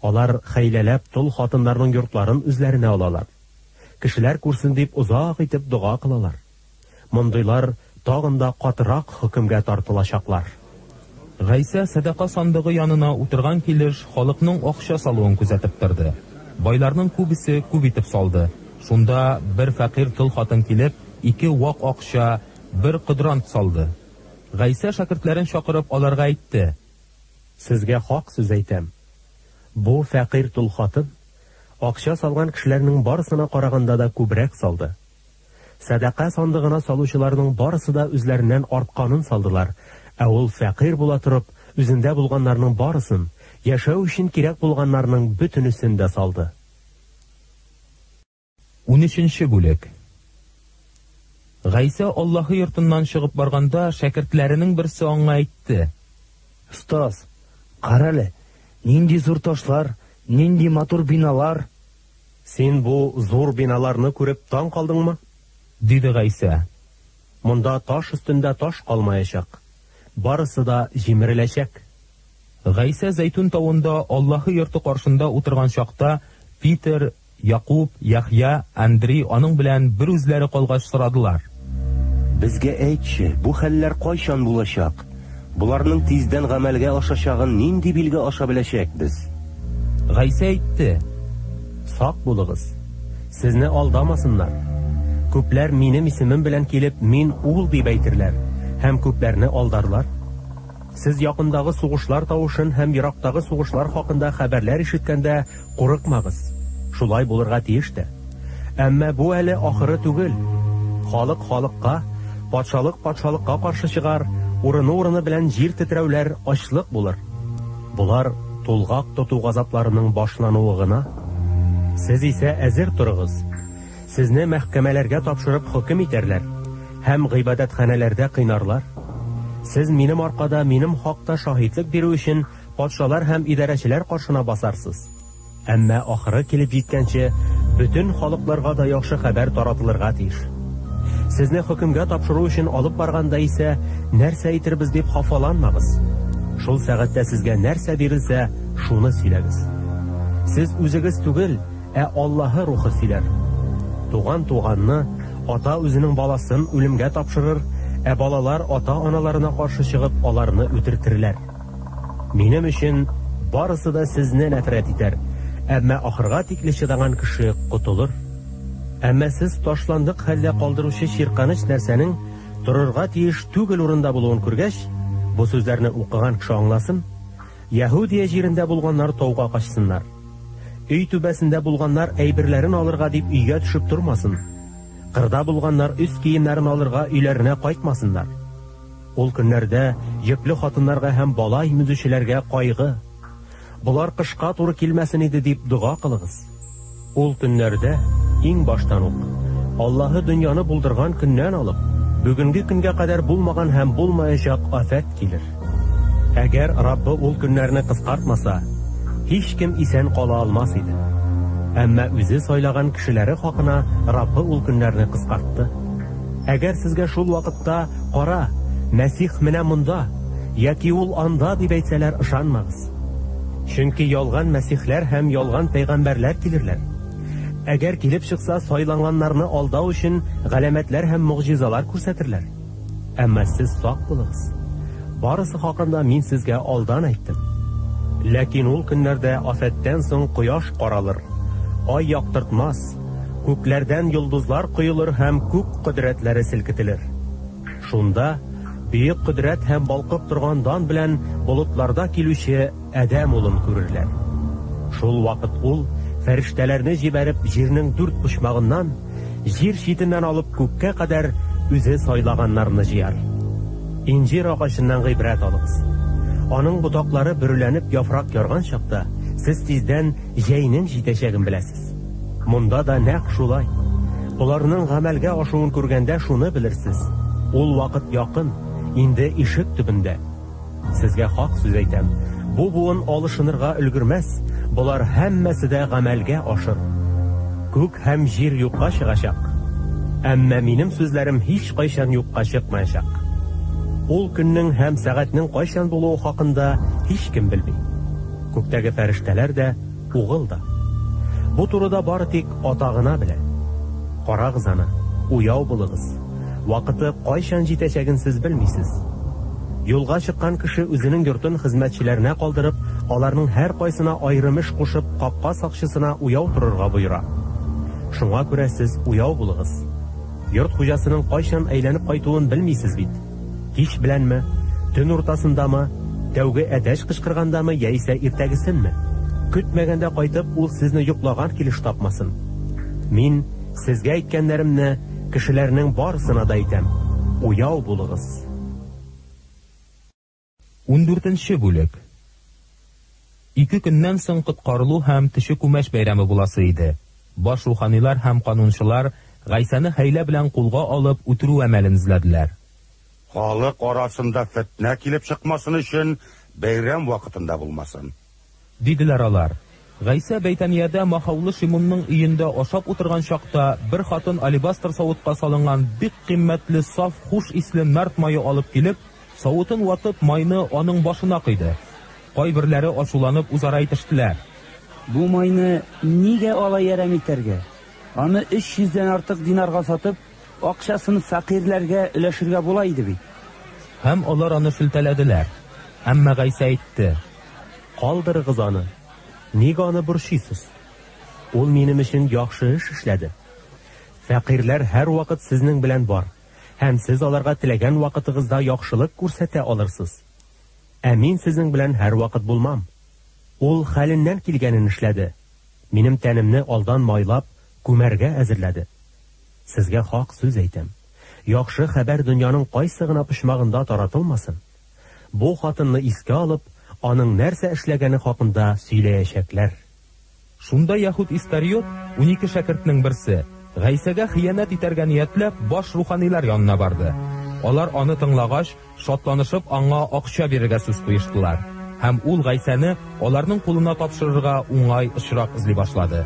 Алар хәйләләп тол хатыннарның йортларын үзләренә алалар. Кешеләр күрсен дип узак итеп дуга кылалар. Мондыйлар тагын да катырак хөкемгә тартылачаклар. Гайса садака сандыгы янына утырган килеш халыкның акча салуын күзәтеп торды. Байларның күбесе күп итеп салды. Шунда бер фәкыйрь тол хатын килеп, 2 вак акча, 1 кыдрант салды. Гайса шәкертләрен чакырып аларга әйтте: Сезгә хак сүз әйтәм. Бу фәкыйрь тол хатын акча салган кешеләрнең барысына караганда да күбрәк салды. Садака сандыгына салучыларның барысы да үзләреннән артканын салдылар. Ә ул фәкыйрь була торып, үзендә булганнарның барысын, яшәү өчен кирәк булганнарның бөтенесен дә салды. 13-нче бүлек. Гайса Аллаһы йортыннан чыгып барганда, шәкертләренең берсе аңа әйтте: Остаз, карале, нинди зур ташлар, нинди матур биналар. Син бу зур биналарны күреп таң калдыңмы? Диде Гайса. Монда таш өстендә таш калмаячак. Барысы да җимереләчәк. Гайса Зәйтүн тавында Аллаһы йорты каршында утырган чакта, Питер, Якуб, Яхья, Андрей аның белән бер үзләре калгач сорадылар: Безгә әйтче, бу хәлләр кайчан булачак? Буларның тиздән гамәлгә ашачагын нинди билге аша беләчәкбез? Гайса әйтте: Сак булыгыз. Сезне алдамасыннар. Күпләр минем исемем белән килеп, мин ул дип әйтерләр, һәм күпләрне алдарлар. Сез якындагы сугышлар тавышын һәм ерактагы сугышлар хакында хәбәрләр ишеткәндә курыкмагыз. Шулай булырга тиеш тә. Әмма бу әле ахыры түгел. Халык халыкка, патшалык патшалыкка каршы чыгар, урыны белән җир тетрәүләр, ачлык булыр. Булар тулгак тоту газапларының башлануы гына. Сез исә әзер торыгыз. Сезне мәхкәмәләргә тапшырып хөкем итәрләр һәм гыйбадәтханәләрдә кыйнарлар. Сез минем аркада минем хакта шаһидлек бирү өчен патшалар һәм идарәчеләр каршына басарсыз. Әмма ахыры килеп җиткәнче бөтен халыкларга да яхшы хәбәр таратылырга тиеш. Сезне хөкемгә тапшыру өчен алып барганда исә нәрсә әйтербез дип хафаланмагыз. Шул сәгатьтә сезгә нәрсә бирелсә, шуны сөйләгез. Сез үзегез түгел, ә Аллаһы рухы сөйләр. Туганны, ата үзенең баласын үлемгә тапшырыр, ә балалар ата-аналарына каршы чыгып, аларны үтертерләр. Минем өчен барысы да сезне нәфрәт итәр, әмма ахырга тикле чыдаган кеше кутылыр. Әмма сез ташландык хәлдә калдыручы ширканыч нәрсәнең торырга тиеш түгел урында булуын күргәч, бу сүзләрне укыган кеше аңласын. Яһудия җирендә булганнар тауга качсыннар. Өй түбәсендә булганнар әйберләрен алырга дип өйгә төшеп тормасын. Кырда булганнар үз киемнәрен алырга өйләренә кайтмасыннар. Ул көннәрдә йөкле хатыннарга һәм бала имезүчеләргә кайгы. Булар кышка туры килмәсен иде дип дуга кылыгыз. Ул көннәрдә иң баштан ук Аллаһы дөньяны булдырган көннән алып, бүгенге көнгә кадәр булмаган һәм булмаячак афәт килер. Әгәр Раббы ул көннәрне кыскартмаса, һич кем исән кала алмас иде. Әмма үзе сайлаган кешеләре хакына Раббы ул көннәрне кыскартты. Әгәр сезгә шул вакытта кара, Мәсих менә монда, яки ул анда дип әйтсәләр, ышанмагыз. Чөнки ялган мәсихләр һәм ялган пәйгамбәрләр килерләр. Әгәр килеп чыкса, сайланганнарны алдау өчен галәмәтләр һәм мугҗизалар күрсәтерләр. Әмма сез сак булыгыз. Барысы хакында мин сезгә алдан әйттем. Ләкин ул көннәрдә афәттән соң кояш каралыр, ай яктыртмас, күкләрдән йолдызлар коелыр һәм күк кодрәтләре селкетелер. Шунда бөек кодрәт һәм балкып торган дан белән болытларда килүче Адәм улын күрерләр. Шул вакыт ул фәрештәләрне җибәреп җирнең 4 почмагыннан, җир читеннән алып күккә кадәр үзе сайлаганнарны җыяр. инжир агачыннан гыйбрәт алыгыз. Аның ботаклары бөрүләнеп яфрак ярган чакта, сез тиздән җәйнең җитәчәген беләсез. Монда да нәкъ шулай. Уларның гамәлгә ашуын күргәндә шуны белерсез. Ул вакыт якын, инде ишек төбендә. Сезгә хак сүз әйтәм. Бу буын алышынырга өлгермәс, булар һәммәсе дә гамәлгә ашыр. Күк һәм җир юкка чыгачак. Әмма минем сүзләрем һич кайчан юкка чыкмаячак. Ул көннең һәм сәгатьнең кайчан булуы хакында һич кем белми. Күктәге фәрештәләр дә, угыл да. Бу турыда бары тик Ата гына белә. Карагыз аны, уяу булыгыз. Вакыты кайчан җитәчәген сез белмисез. Юлга чыккан кеше үзенең йортын хезмәтчеләренә калдырып, аларның һәр кайсына аерым эш кушып, капка сакчысына уяу торырга буйра. Шуңа күрә сез уяу булыгыз. Йорт хуҗасының кайчан әйләнеп кайтуын белмисез бит. Кич беләнме, төн уртасындамы, тәүге әтәч кычкыргандамы яисә иртәгесенме? Көтмәгәндә кайтып, ул сезне йоклаган килеш тапмасын. Мин сезгә әйткәннәремне кешеләрнең барысына да әйтәм. Уяу булыгыз. 14-нче бүлек. 2 көннән соң коткарылу һәм теше күмәч бәйрәме буласы иде. Баш руханилар һәм канунчылар Гайсаны хәйлә белән кулга алып үтерү әмәлен эзләделәр. Халык арасында фитнә килеп чыкмасын өчен бәйрәм вакытында булмасын, диделәр алар. Гайса Бәйтәниядә Махаулы Шимонның өендә ашап утырган чакта бер хатын алебастр савытка салынган бик кыйммәтле саф хуш исле нарт майы алып килеп, савытын ватып майны аның башына кыйды. Кайберләре ачуланып үзара әйтештеләр. Бу майны нигә алай ярам итәргә? Аны 300-дән артык динарга сатып, акчасын фәкыйрьләргә өләшергә була иде бит. Һәм алар аны шелтәләделәр. Әмма Гайса әйтте: "Калдырыгыз аны. Нигә аны борчыйсыз? Ул минем өчен яхшы эш эшләде. Фәкыйрьләр һәр вакыт сезнең белән бар, һәм сез аларга теләгән вакытыгызда яхшылык күрсәтә алырсыз. Ә мин сезнең белән һәр вакыт булмам. Ул хәленнән килгәнен эшләде. Минем тәнемне алдан майлап, күмәргә әзерләде. Сезгә хак сүз әйтәм. Яхшы хәбәр дөньяның кайсы гына почмагында таратылмасын. Бу хатынны искә алып, аның нәрсә эшләгәне хакында сөйләячәкләр." Шунда Яһуд Искариот, 12 шәкертнең берсе, Гайсәгә хыянат итәргә ниятләп, баш руханилар янына барды. Алар аны тыңлагач, шатланышып аңа акча бирергә сүз куештылар. Һәм ул Гайсәне аларның кулына тапшырырга уңай очрак эзли башлады.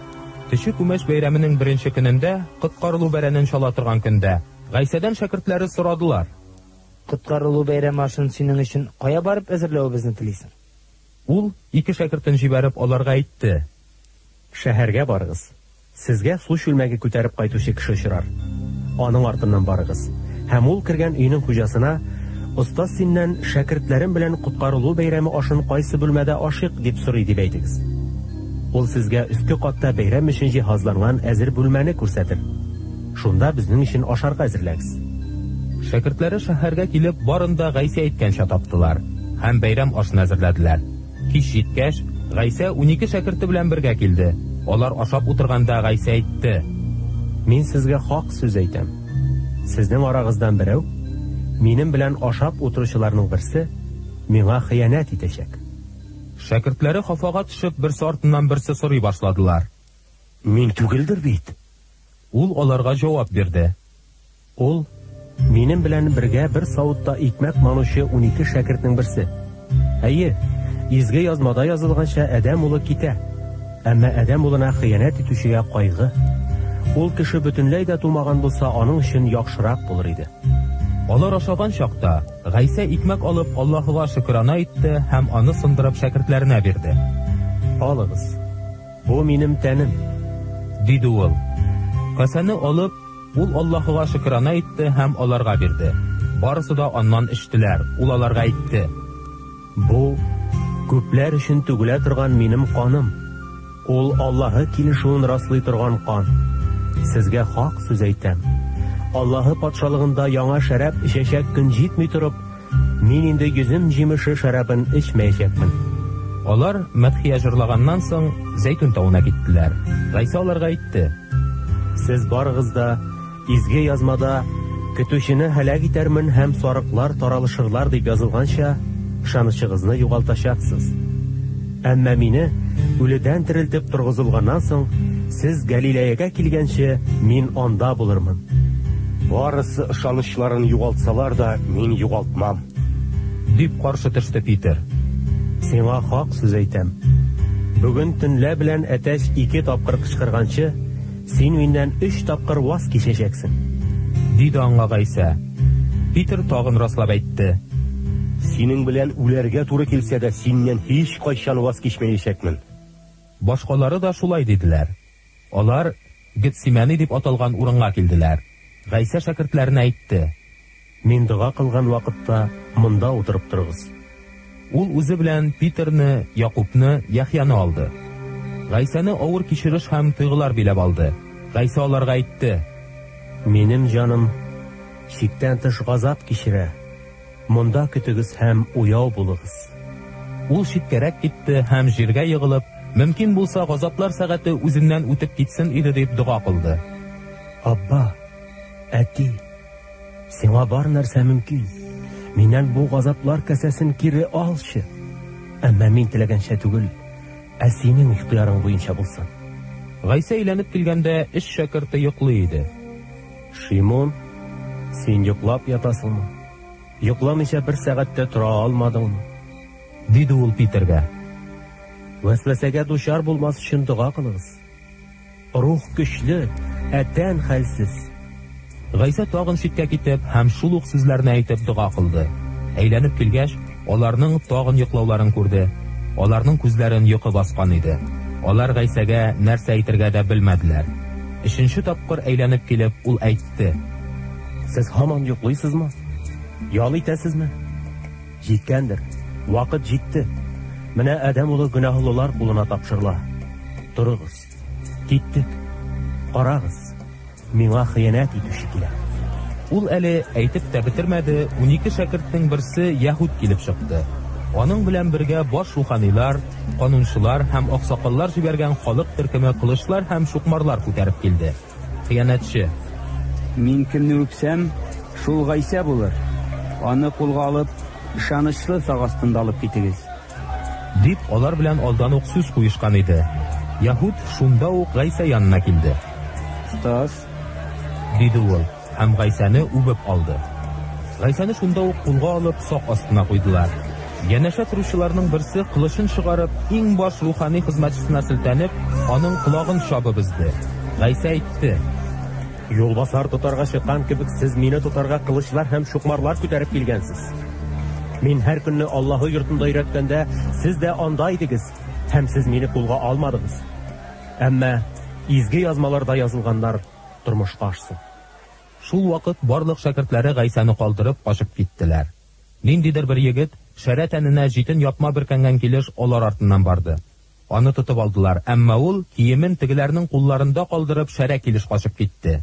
Теше күмәч бәйрәменең 1-нче көнендә, коткарылу бәрәнен чала торган көндә, Гайсәдән шәкертләре сорадылар: "Коткарылу бәйрәме ашын синең өчен кая барып әзерләүебезне телисең?" Ул 2 шәкертен җибәреп аларга әйтте: "Шәһәргә барыгыз. Сезгә су шүлмәге күтәреп кайтучы кеше очрар. Аның артыннан барыгыз. Һәм ул кергән өйнең хуҗасына: 'Остаз синнән шәкертләрем белән коткарылу бәйрәме ашын кайсы бүлмәдә ашыйк?' дип сорый" дип әйтегез. Ул сезгә өске катта бәйрәм өчен җиһазланган әзер бүлмәне күрсәтер. Шунда безнең өчен ашарга әзерләгез." Шәкертләре шәһәргә килеп, барында Гайса әйткәнчә таптылар һәм бәйрәм ашын әзерләделәр. Кич җиткәч, Гайса 12 шәкерте белән бергә килде. Алар ашап утырганда Гайса әйтте: "Мин сезгә хак сүз әйтәм. Сезнең арагыздан берәү, минем белән ашап утыручыларның берсе, миңа хыянат итәчәк." Шәкертләре хафага төшеп, берсе артыннан берсе сорый башладылар: "Мин түгелдер бит?" Ул аларга җавап бирде: "Ул минем белән бергә бер савытта икмәк манучы 12 шәкертнең берсе. Әйе, изге язмада язылганча Адәм улы китә. Әмма Адәм улына хыянат итүчегә кайгы. Ул кеше бөтенләй дә тумаган булса, аның өчен яхшырак булыр иде." Алар ашаган чакта, Гайса икмәк алып Аллаһыга шөкранә итте һәм аны сындырып шәкертләренә бирде. "Алыгыз. Бу минем тәнем", диде ул. Касаны алып, ул Аллаһыга шөкранә итте һәм аларга бирде. Барысы да аннан эчтеләр. Ул аларга әйтте: "Бу күпләр өчен түгелә торган минем каным. Ул Аллаһы килешүен раслый торган кан. Сезгә хак сүз әйтәм. Аллаһы патшалыгында яңа шәраб эчәчәк көн җитми торып, мин инде йөзем җимеше шәрабын эчмәячәкмен." Алар мәдхия җырлаганнан соң Зәйтүн тауына киттеләр. Гайса аларга әйтте: "Сез барыгыз да изге язмада Көтүчене һәлак итәрмен һәм сарыклар таралышырлар дип язылганча, ышанычыгызны югалтачаксыз. Әмма мине үледән терелтеп торгызылганнан соң, сез Галилеяга килгәнче, мин анда булырмын. Барысы ышанычларын югалтсалар да, мин югалтмам. Дип каршы төште Питер. Сиңа хак сүз әйтәм. Бүген төнлә белән әтәч 2 тапкыр кычкырганчы, син миннән 3 тапкыр ваз кичәчәксең. Диде аңа Гайса. Питер тагын раслап әйтте. Синең белән үләргә туры килсә дә, синнән һич кайчан ваз кичмәячәкмен. Башкалары да шулай диделәр. Алар Гетсимани дип аталган урынга килделәр. Гайса шәкертләренә әйтте. Мин дуга кылган вакытта монда утырып торыгыз. Ул үзе белән Питерне, Якубны, Яхьяны алды. Гайсаны авыр кичереш һәм тойгылар биләп алды. Гайса аларга әйтте. Минем җаным шиктән тыш газап кичерә. Монда көтегез һәм уяу булыгыз. Ул читкәрәк китте һәм җиргә егылып, мөмкин булса газаплар сәгате үзеннән үтеп китсен иде дип дуга кылды. Абба, әти, сиңа бар нәрсә мөмкин. Миннән бу газаплар кәсәсен кире алчы. Әмма мин теләгәнчә түгел, ә синең ихтыярың буенча булсын. Гайса әйләнеп килгәндә эш шәкерте йоклый иде. Шимон, син йоклап ятасыңмы? Йокламыйча 1 сәгатьтә тора алмадыңмы? Диде ул Питергә. Вәсвәсәгә дучар булмас өчен дуга кылыгыз. Рух көчле, тән хәлсез. Гайса тагын читкә китеп һәм шул ук сүзләрне әйтеп дуга кылды. Әйләнеп килгәч, аларның тагын йоклауларын күрде. Аларның күзләрен йокы баскан иде. Алар Гайсәгә нәрсә әйтергә дә белмәделәр. 3нче тапкыр әйләнеп килеп, ул әйтте. Сез һаман йоклыйсызмы? Ял итәсезме? Җиткәндер. Вакыт җитте. Менә Адәм улы гөнаһлылар кулына тапшырыла. Торыгыз. Киттек. Карагыз. Миңа хыянат итүче килә. Ул әле әйтеп тә бетермәде, 12 шәкертнең берсе Яһуд килеп чыкты. Аның белән бергә баш руханилар, канунчылар һәм аксакаллар җибәргән халык төркеме кылычлар һәм шукмарлар күтәреп килде. Хыянатчы. Мин кемне үпсәм, шул Гайса булыр. Аны кулга алып, ышанычлы сагастында алып китегез. Дип алар белән алдан ук сүз куешкан иде. Яһуд шунда ук Гайса янына килде. Стас, диде ул, һәм Гайсаны үбеп алды. Гайсаны шунда ук кулга алып сак астына куйдылар. Янәшә торучыларның берсе кылычын чыгарып, иң баш рухани хезмәтчесенә селтәнеп, аның колагын чабып изде. Гайса әйтте. Юлбасар тотарга чыккан кебек, сез мине тотарга кылычлар һәм шукмарлар күтәреп килгәнсез. Мин һәр көнне Аллаһы йортында өйрәткәндә, сез дә анда идегез, һәм сез мине кулга алмадыгыз. Әмма изге язмаларда язылганнар тормышка ашсын. Шул вакыт барлык шәкертләре Гайсаны калдырып качып киттеләр. Ниндидер бер егет шәрә тәненә җитен япма бөркәнгән килеш алар артыннан барды. Аны тотып алдылар, әмма ул киемен тегеләрнең кулларында калдырып шәрә килеш качып китте.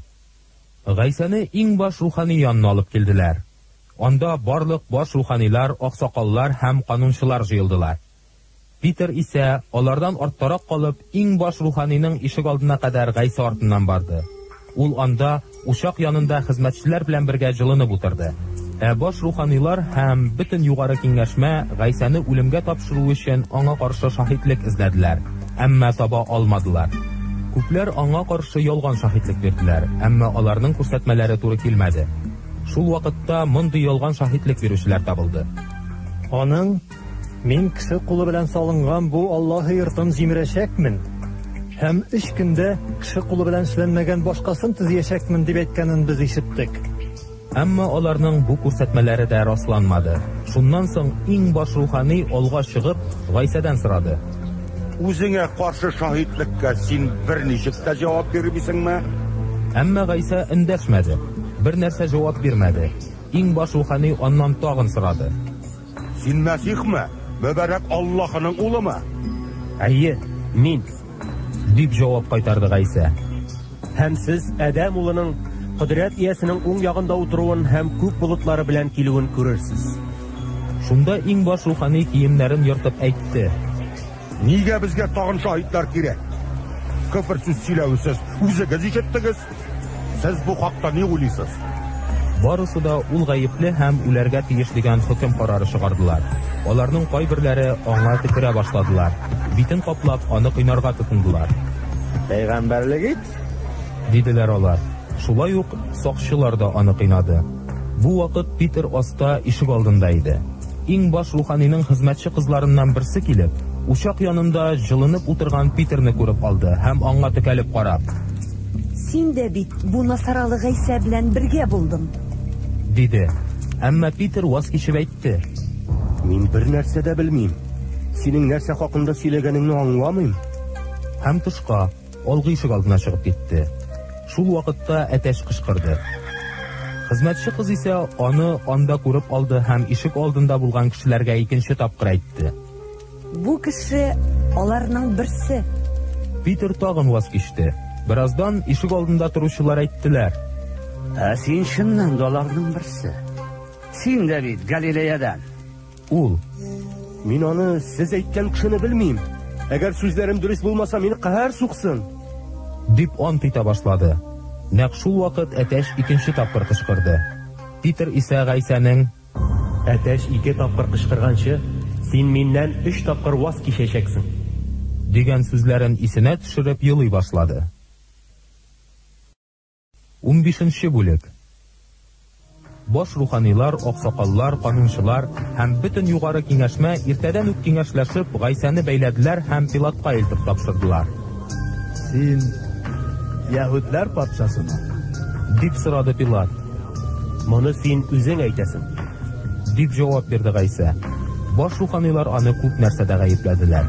Гайсаны иң баш рухани янына алып килделәр. Анда барлык баш руханилар, аксакаллар һәм канунчылар җыелдылар. Питер исә алардан арттарак калып, иң баш руханиның ишек алдына кадәр Гайса артыннан барды. Ул анда учак янында хезмәтчеләр белән бергә җылынып утырды. Баш руханилар һәм бөтен югары киңәшмә Гайсаны үлемгә тапшыру өчен аңа каршы шаһитлек эзләделәр, әмма таба алмадылар. Күпләр аңа каршы ялган шаһитлек бирделәр, әмма аларның күрсәтмәләре туры килмәде. Шул вакытта мондый ялган шаһитлек бирүчеләр табылды. Аның мин кеше кулы белән салынган бу Аллаһы йортын җимерәчәкмен һәм 3 көндә кеше кулы белән эшләнмәгән башкасын төзәячәкмен дип әйткәнен без ишеттек. Әмма аларның бу күрсәтмәләре дә расланмады. Шуннан соң иң баш рухани алга чыгып Гайсадан сорады. Үзеңә каршы шаһитлеккә син берничек тә җавап бирмисеңме? Әмма Гайса эндәшмәде. Бер нәрсә җавап бирмәде. Иң баш рухани аннан тагын сорады. Син Мәсихме? Мөбарәк Аллаһының улымы? Әйе, мин, дип җавап кайтарды Гайса. Һәм сез Адәм улының Кудрәт иясенең уң ягында утыруын һәм күк болытлары белән килүен күрерсез. Шунда иң баш рухани киемнәрен йыртып әйтте. Нигә безгә тагын шаһитлар кирәк? Күпер сүз сөйләүсез, үзегез ишеттегез. Сез бу хакта ни уйлыйсыз? Барысы да ул гаепле һәм үләргә тиеш дигән хөкем карары чыгардылар. Аларның кайберләре аңа тикерә башладылар. Битен каплап, аны кыйнарга тотындылар. Пәйгамбәрлек ит, диделәр алар. Шулай ук сакчылар да аны кыйнады. Бу вакыт Питер аста ишек алдында иде. Иң баш руханиның хезмәтче кызларыннан берсе килеп, учак янында җылынып утырган Питерне күреп алды һәм аңа текәлеп карап: "Син дә бит бу насаралы Гайса белән бергә булдың", диде. Әмма Питер ваз кичеп әйтте: "Мин бер нәрсә дә белмим. Синең нәрсә хакында сөйләгәнеңне аңламыйм." Һәм тышка, алгы ишек алдына чыгып китте. Шул вакытта әтәч кычкырды. Хезмәтче кыз исә аны анда күреп алды һәм ишек алдында булган кешеләргә икенче тапкыр әйтте: "Бу кеше аларның берсе." Питер тагын ваз кичте. Бераздан ишек алдында торучылар әйттеләр: Син чыннан да аларның берсе. Син дә бит Галилеядан. Ул: "Мин аны сез әйткән кешене белмим. Әгәр сүзләрем дөрес булмаса, мине каһәр суксын", дип ант итә башлады. Нәкъ шул вакыт әтәч икенче тапкыр кычкырды. Питер исә Гайсаның: Әтәч 2 тапкыр кычкырганчы, син миннән 3 тапкыр ваз кичәчәксең, дигән сүзләрен исенә төшереп елый башлады. 15-нче бүлек. Баш руханилар, аксакаллар, канунчылар һәм бөтен югары киңәшмә иртәдән үк киңәшләшеп Гайсаны бәйләделәр һәм Пилатка илтеп тапшырдылар. Син Яһүдләр патшасымы? Дип сорады Пилат. "Моны син үзең әйтәсең", дип җавап бирде Гайса. Баш руханилар аны күп нәрсәдә гаепләделәр.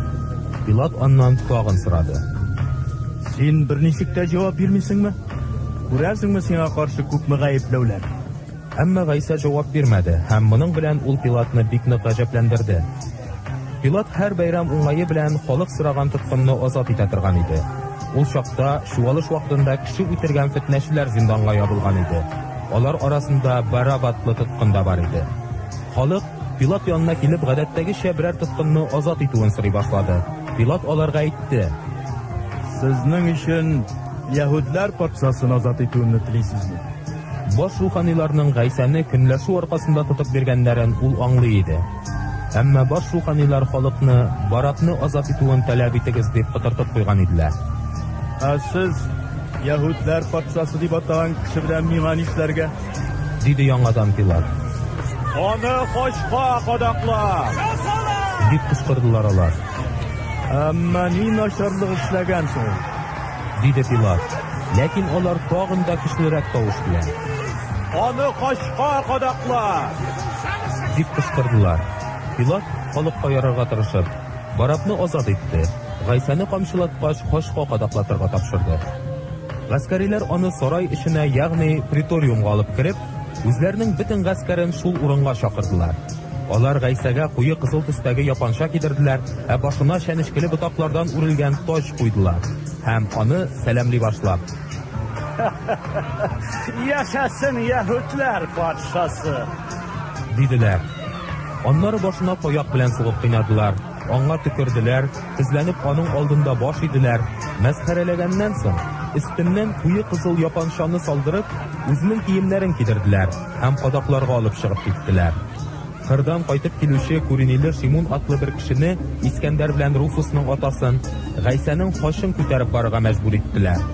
Пилат аннан тагын сорады: Син берничек тә җавап бирмисеңме? Күрәсеңме сиңа каршы күпме гаепләүләр? Әмма Гайса җавап бирмәде һәм моның белән ул Пилатны бик нык гаҗәпләндерде. Пилат һәр бәйрәм уңае белән халык сораган тоткынны азат итә торган иде. Ул чакта чуалыш вакытында кеше үтергән фетнәчеләр зинданга ябылган иде. Алар арасында Барабатлы тоткын да бар иде. Халык Пилат янына килеп гадәттәгечә берәр тоткынны азат итүен сорый башлады. Пилат аларга әйтте: Сезнең өчен Яһүдләр патшасын азат итүне телисезме? Баш руханиларның Гайсаны көнләшү аркасында тотып биргәннәрен ул аңлый иде. Әмма баш руханилар халыкны Барабны азат итүен таләп итегез дип кытыртып куйган иделәр. Сез Яһүдләр патшасы дип атаган кеше белән миңа нишләргә? Диде яңадан Пилат. Аны хошка кадакла! Дип кычкырдылар алар. Әмма ни начарлык эшләгәнсең? Диде Пилат. Ләкин алар тагын да көчлерәк тавыш белән: Аны хошка кадакла! Дип кычкырдылар. Пилат халыкка ярарга тырышып, Барабны азат итте. Гайсаны камчылаткач хошка кадаклатырга тапшырды. Гаскәриләр аны сарай эченә, ягъни приториумга алып кереп, үзләренең бөтен гаскәрен шул урынга чакырдылар. Алар Гайсага куе кызыл төстәге япанча кидерделәр, башына шәнечкеле ботаклардан үрелгән таҗ куйдылар һәм аны сәламли башлап: "Яшәсен Яһүдләр патшасы!" диделәр. Аннары башына таяк белән сугып кыйнадылар, аңа төкерделәр, тезләнеп аның алдында баш иделәр. Мәсхәрәләгәннән соң өстеннән куе кызыл япанчаны салдырып, үзенең киемнәрен кидерделәр һәм кадакларга алып чыгып киттеләр. Кырдан кайтып килүче Куриниле Шимон атлы бер кешене, Искәндәр белән Руфусның атасын, Гайсаның хашын күтәреп барырга мәҗбүр иттеләр.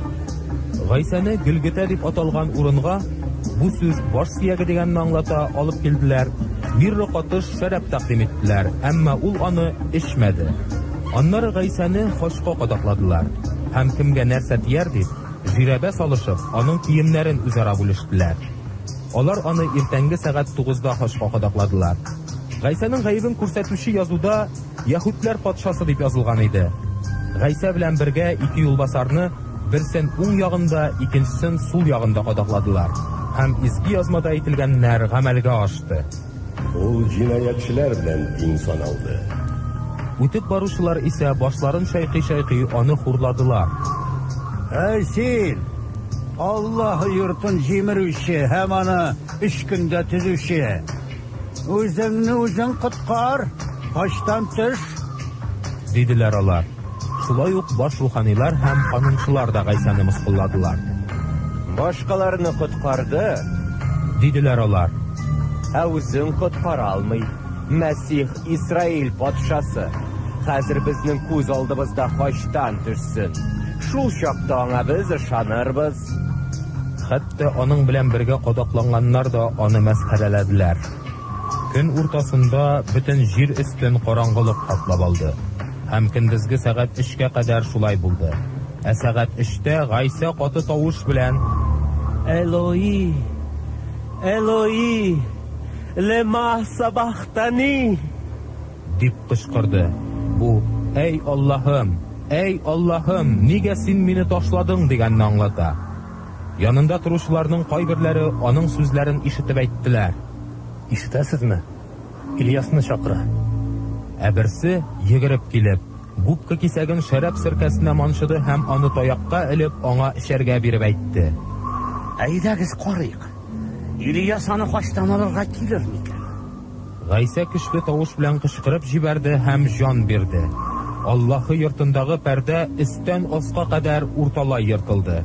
Гайсаны Гөлгөтә дип аталган урынга, бу сүз баш сөяге дигәнне аңлата, алып килделәр. Бир катыш шәраб тәкъдим иттеләр, әмма ул аны эчмәде. Аннары Гайсаны хашка кадакладылар һәм кемгә нәрсә тияр дип, жирәбә салышып, аның киемнәрен үзара бүлештеләр. Алар аны иртәнге сәгать 9-да хашка кадакладылар. Гайсаның гаебен күрсәтүче язуда Яһүдләр патшасы дип язылган иде. Гайса белән бергә 2 юлбасарны, берсен уң ягында, икенчесен сул ягында кадакладылар һәм изге язмада әйтелгәннәр гамәлгә ашты. Ул җинаятьчеләр белән иң саналды. Үтеп баручылар исә башларын шайкый-шайкый аны хурладылар. "Эй син! Аллаһ йортын җимерүче һәм аны 3 көндә төзүче! Үзеңне үзең коткар, хаштан төш!" диделәр алар. Шулай ук баш руханилар һәм канунчылар да Гайсаны мыскылладылар. Башкаларны коткарды, Диделәр алар. Үзең коткара алмый. Мәсих Исраил патшасы. Хәзер безнең күз алдыбызда хаҗтан төшсен. Шул чакта аңа без ышанырбыз. Хәтта аның белән бергә кадакланганнар да аны мәсхәрәләделәр. Көн уртасында бөтен җир өстен караңгылык каплап алды. Һәм көндезге сәгать 3-кә кадәр шулай булды. Сәгать 3-тә Гайса каты тавыш белән Элои, Элои, лема сабахтани дип кычкырды. Бу "Эй Аллаһым, нигә син мине ташладың?" дигәнне аңлата. Янында торучыларның кайберләре аның сүзләрен ишетеп әйттеләр. Ишетәсезме? Ильясны чакыра. Берсе йөгереп килеп, губка кисәген шәраб сиркәсенә маншыды һәм аны таякка элеп аңа эчәргә биреп әйтте. Әйдәгез карыйк. Ильяс аны хаҗтан алырга килер микән? Гайса көчле тавыш белән кычкырып җибәрде һәм җан бирде. Аллаһы йортындагы пәрдә өстән аска кадәр урталай йыртылды.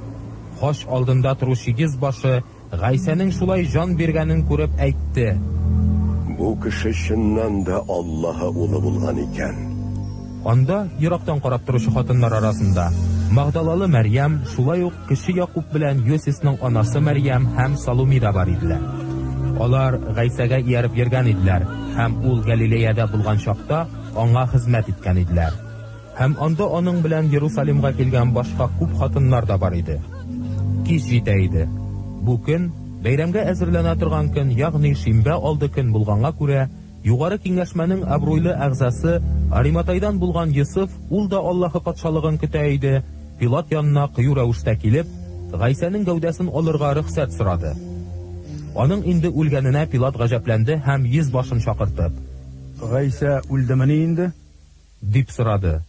Хаш алдында торучы йөзбашы Гайсаның шулай җан биргәнен күреп әйтте. Бу кеше чыннан да Аллаһы улы булган икән. Анда ерактан карап торучы хатыннар арасында Магдалалы Мәрьям, шулай ук кеше Якуб белән Йосифның анасы Мәрьям һәм Саломи да бар иделәр. Алар Гайсага ияреп йөргән иделәр һәм ул Галилеяда булган чакта аңа хезмәт иткән иделәр. Һәм анда аның белән Иерусалимга килгән башка күп хатыннар да бар иде. Кич җитә иде. Бу көн бәйрәмгә әзерләнә торган көн, ягъни шимбә алды көн булганга күрә, югары киңәшмәнең абруйлы әгъзасы Ариматайдан булган Йосиф, ул да Аллаһы патшалыгын көтә иде. Пилат янына кыю рәвештә килеп, Гайсаның гәүдәсен алырга рөхсәт сорады. Аның инде үлгәненә Пилат гаҗәпләнде һәм йөзбашын чакыртып, Гайса үлдемени инде? дип сорады.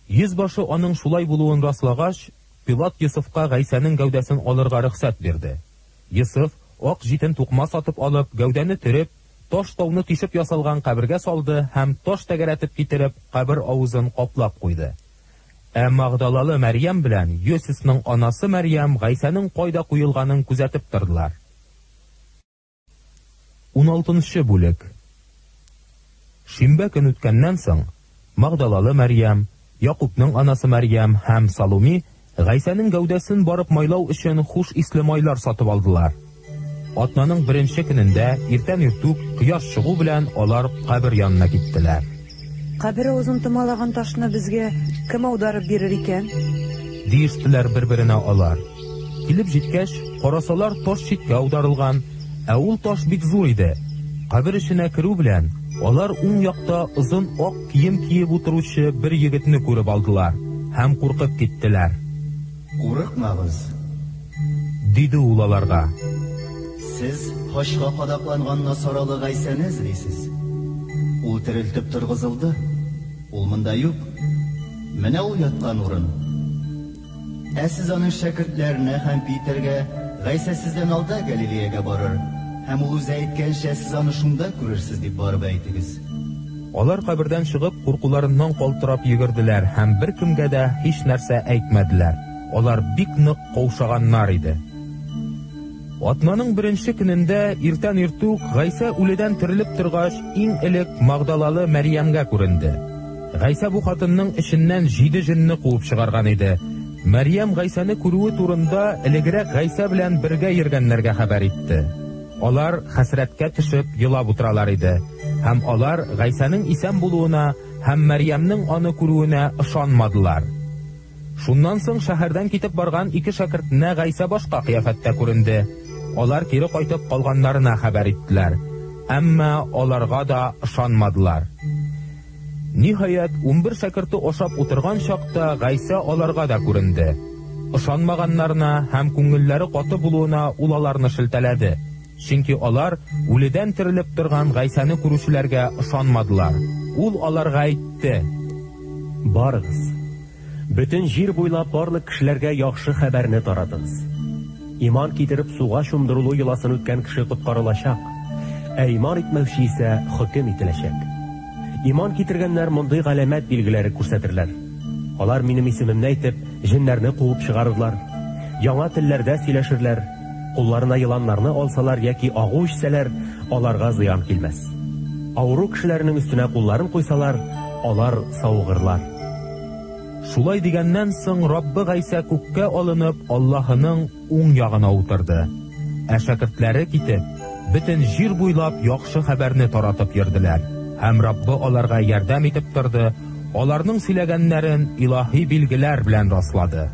Йөзбашы аның шулай булуын раслагач, Пилат Йосифка Гайсаның гәүдәсен алырга рөхсәт бирде. Йосиф ак җитен тукма сатып алып, гәүдәне төреп, таш тауны тишеп ясалган кабергә салды һәм таш тәгәрәтеп китереп, кабер авызын каплап куйды. Магдалалы Мәрьям белән Йосифның анасы Мәрьям Гайсаның кайда куелганын күзәтеп тордылар. 16-нчы бүлек. Шимбә көн үткәннән соң, Магдалалы Мәрьям, Якубның анасы Мәрьям һәм Саломи Гайсаның гәүдәсен барып майлау өчен хуш исле майлар сатып алдылар. Атнаның беренче көнендә, иртән иртүк, кояш чыгу белән алар кабер янына киттеләр. Кабер авызын томалаган ташны безгә кем аударып бирер икән? Диештеләр бер-беренә алар. Килеп җиткәч, карасалар таш читкә аударылган, ә ул таш бик зур иде. Кабер эченә керү белән, алар уң якта озын ак кием киеп утыручы бер егетне күреп алдылар һәм куркып киттеләр. Курыкмагыз, диде ул аларга. Сез хашка кадакланган насаралы Гайсаны эзлисез. Ул терелтеп торгызылды. Ул монда юк. Менә ул яткан урын. Сез аның шәкертләренә һәм Питергә Гайса сездән алда Галилеяга барыр. Һәм ул үзе әйткәнчә сез аны шунда күрерсез дип барып әйтегез. Алар кабердән чыгып, куркуларыннан калтырап йөгерделәр һәм бер кемгә дә һич нәрсә әйтмәделәр. Алар бик нык каушаганнар иде. Атнаның беренче көнендә, иртән иртүк, Гайса үледән терелеп торгач, иң элек Магдалалы Мәрьямгә күренде. Гайса бу хатынның эченнән 7 җинне куып чыгарган иде. Мәрьям Гайсаны күрүе турында элегрәк Гайса белән бергә йөргәннәргә хәбәр итте. Алар хәсрәткә төшеп елап утыралар иде. Һәм алар Гайсаның исән булуына һәм Мәрьямның аны күрүенә ышанмадылар. Шуннан соң шәһәрдән китеп барган 2 шәкертенә Гайса башка кыяфәттә күренде. Алар кире кайтып калганнарына хәбәр иттеләр. Әмма аларга да ышанмадылар. Ниһаять, 11 шәкерте ашап утырган чакта Гайса аларга да күренде. Ышанмаганнарына һәм күңелләре каты булуына ул аларны шелтәләде. Чөнки алар үледән терелеп торган Гайсаны күрүчеләргә ышанмадылар. Ул аларга әйтте: Барыгыз. Бөтен җир буйлап барлык кешеләргә яхшы хәбәрне таратыгыз. Иман китереп суга чумдырылу йоласын үткән кеше коткарылачак, ә иман итмәүче исә хөкем ителәчәк. Иман китергәннәр мондый галәмәт билгеләре күрсәтерләр. Алар минем исемемне әйтеп, җиннәрне куып чыгарырлар, яңа телләрдә сөйләшерләр, Кулларына йыланнарны алсалар яки агу эчсәләр, аларга зыян килмәс. Авыру кешеләрнең үстенә кулларын куйсалар, алар саугырлар. Шулай дигәннән соң Раббы Гайса күккә алынып, Аллаһының уң ягына утырды. Ә шәкертләре китеп, бөтен җир буйлап яхшы хәбәрне таратып йөрделәр. Һәм Раббы аларга ярдәм итеп торды, аларның сөйләгәннәрен илаһи билгеләр белән раслады.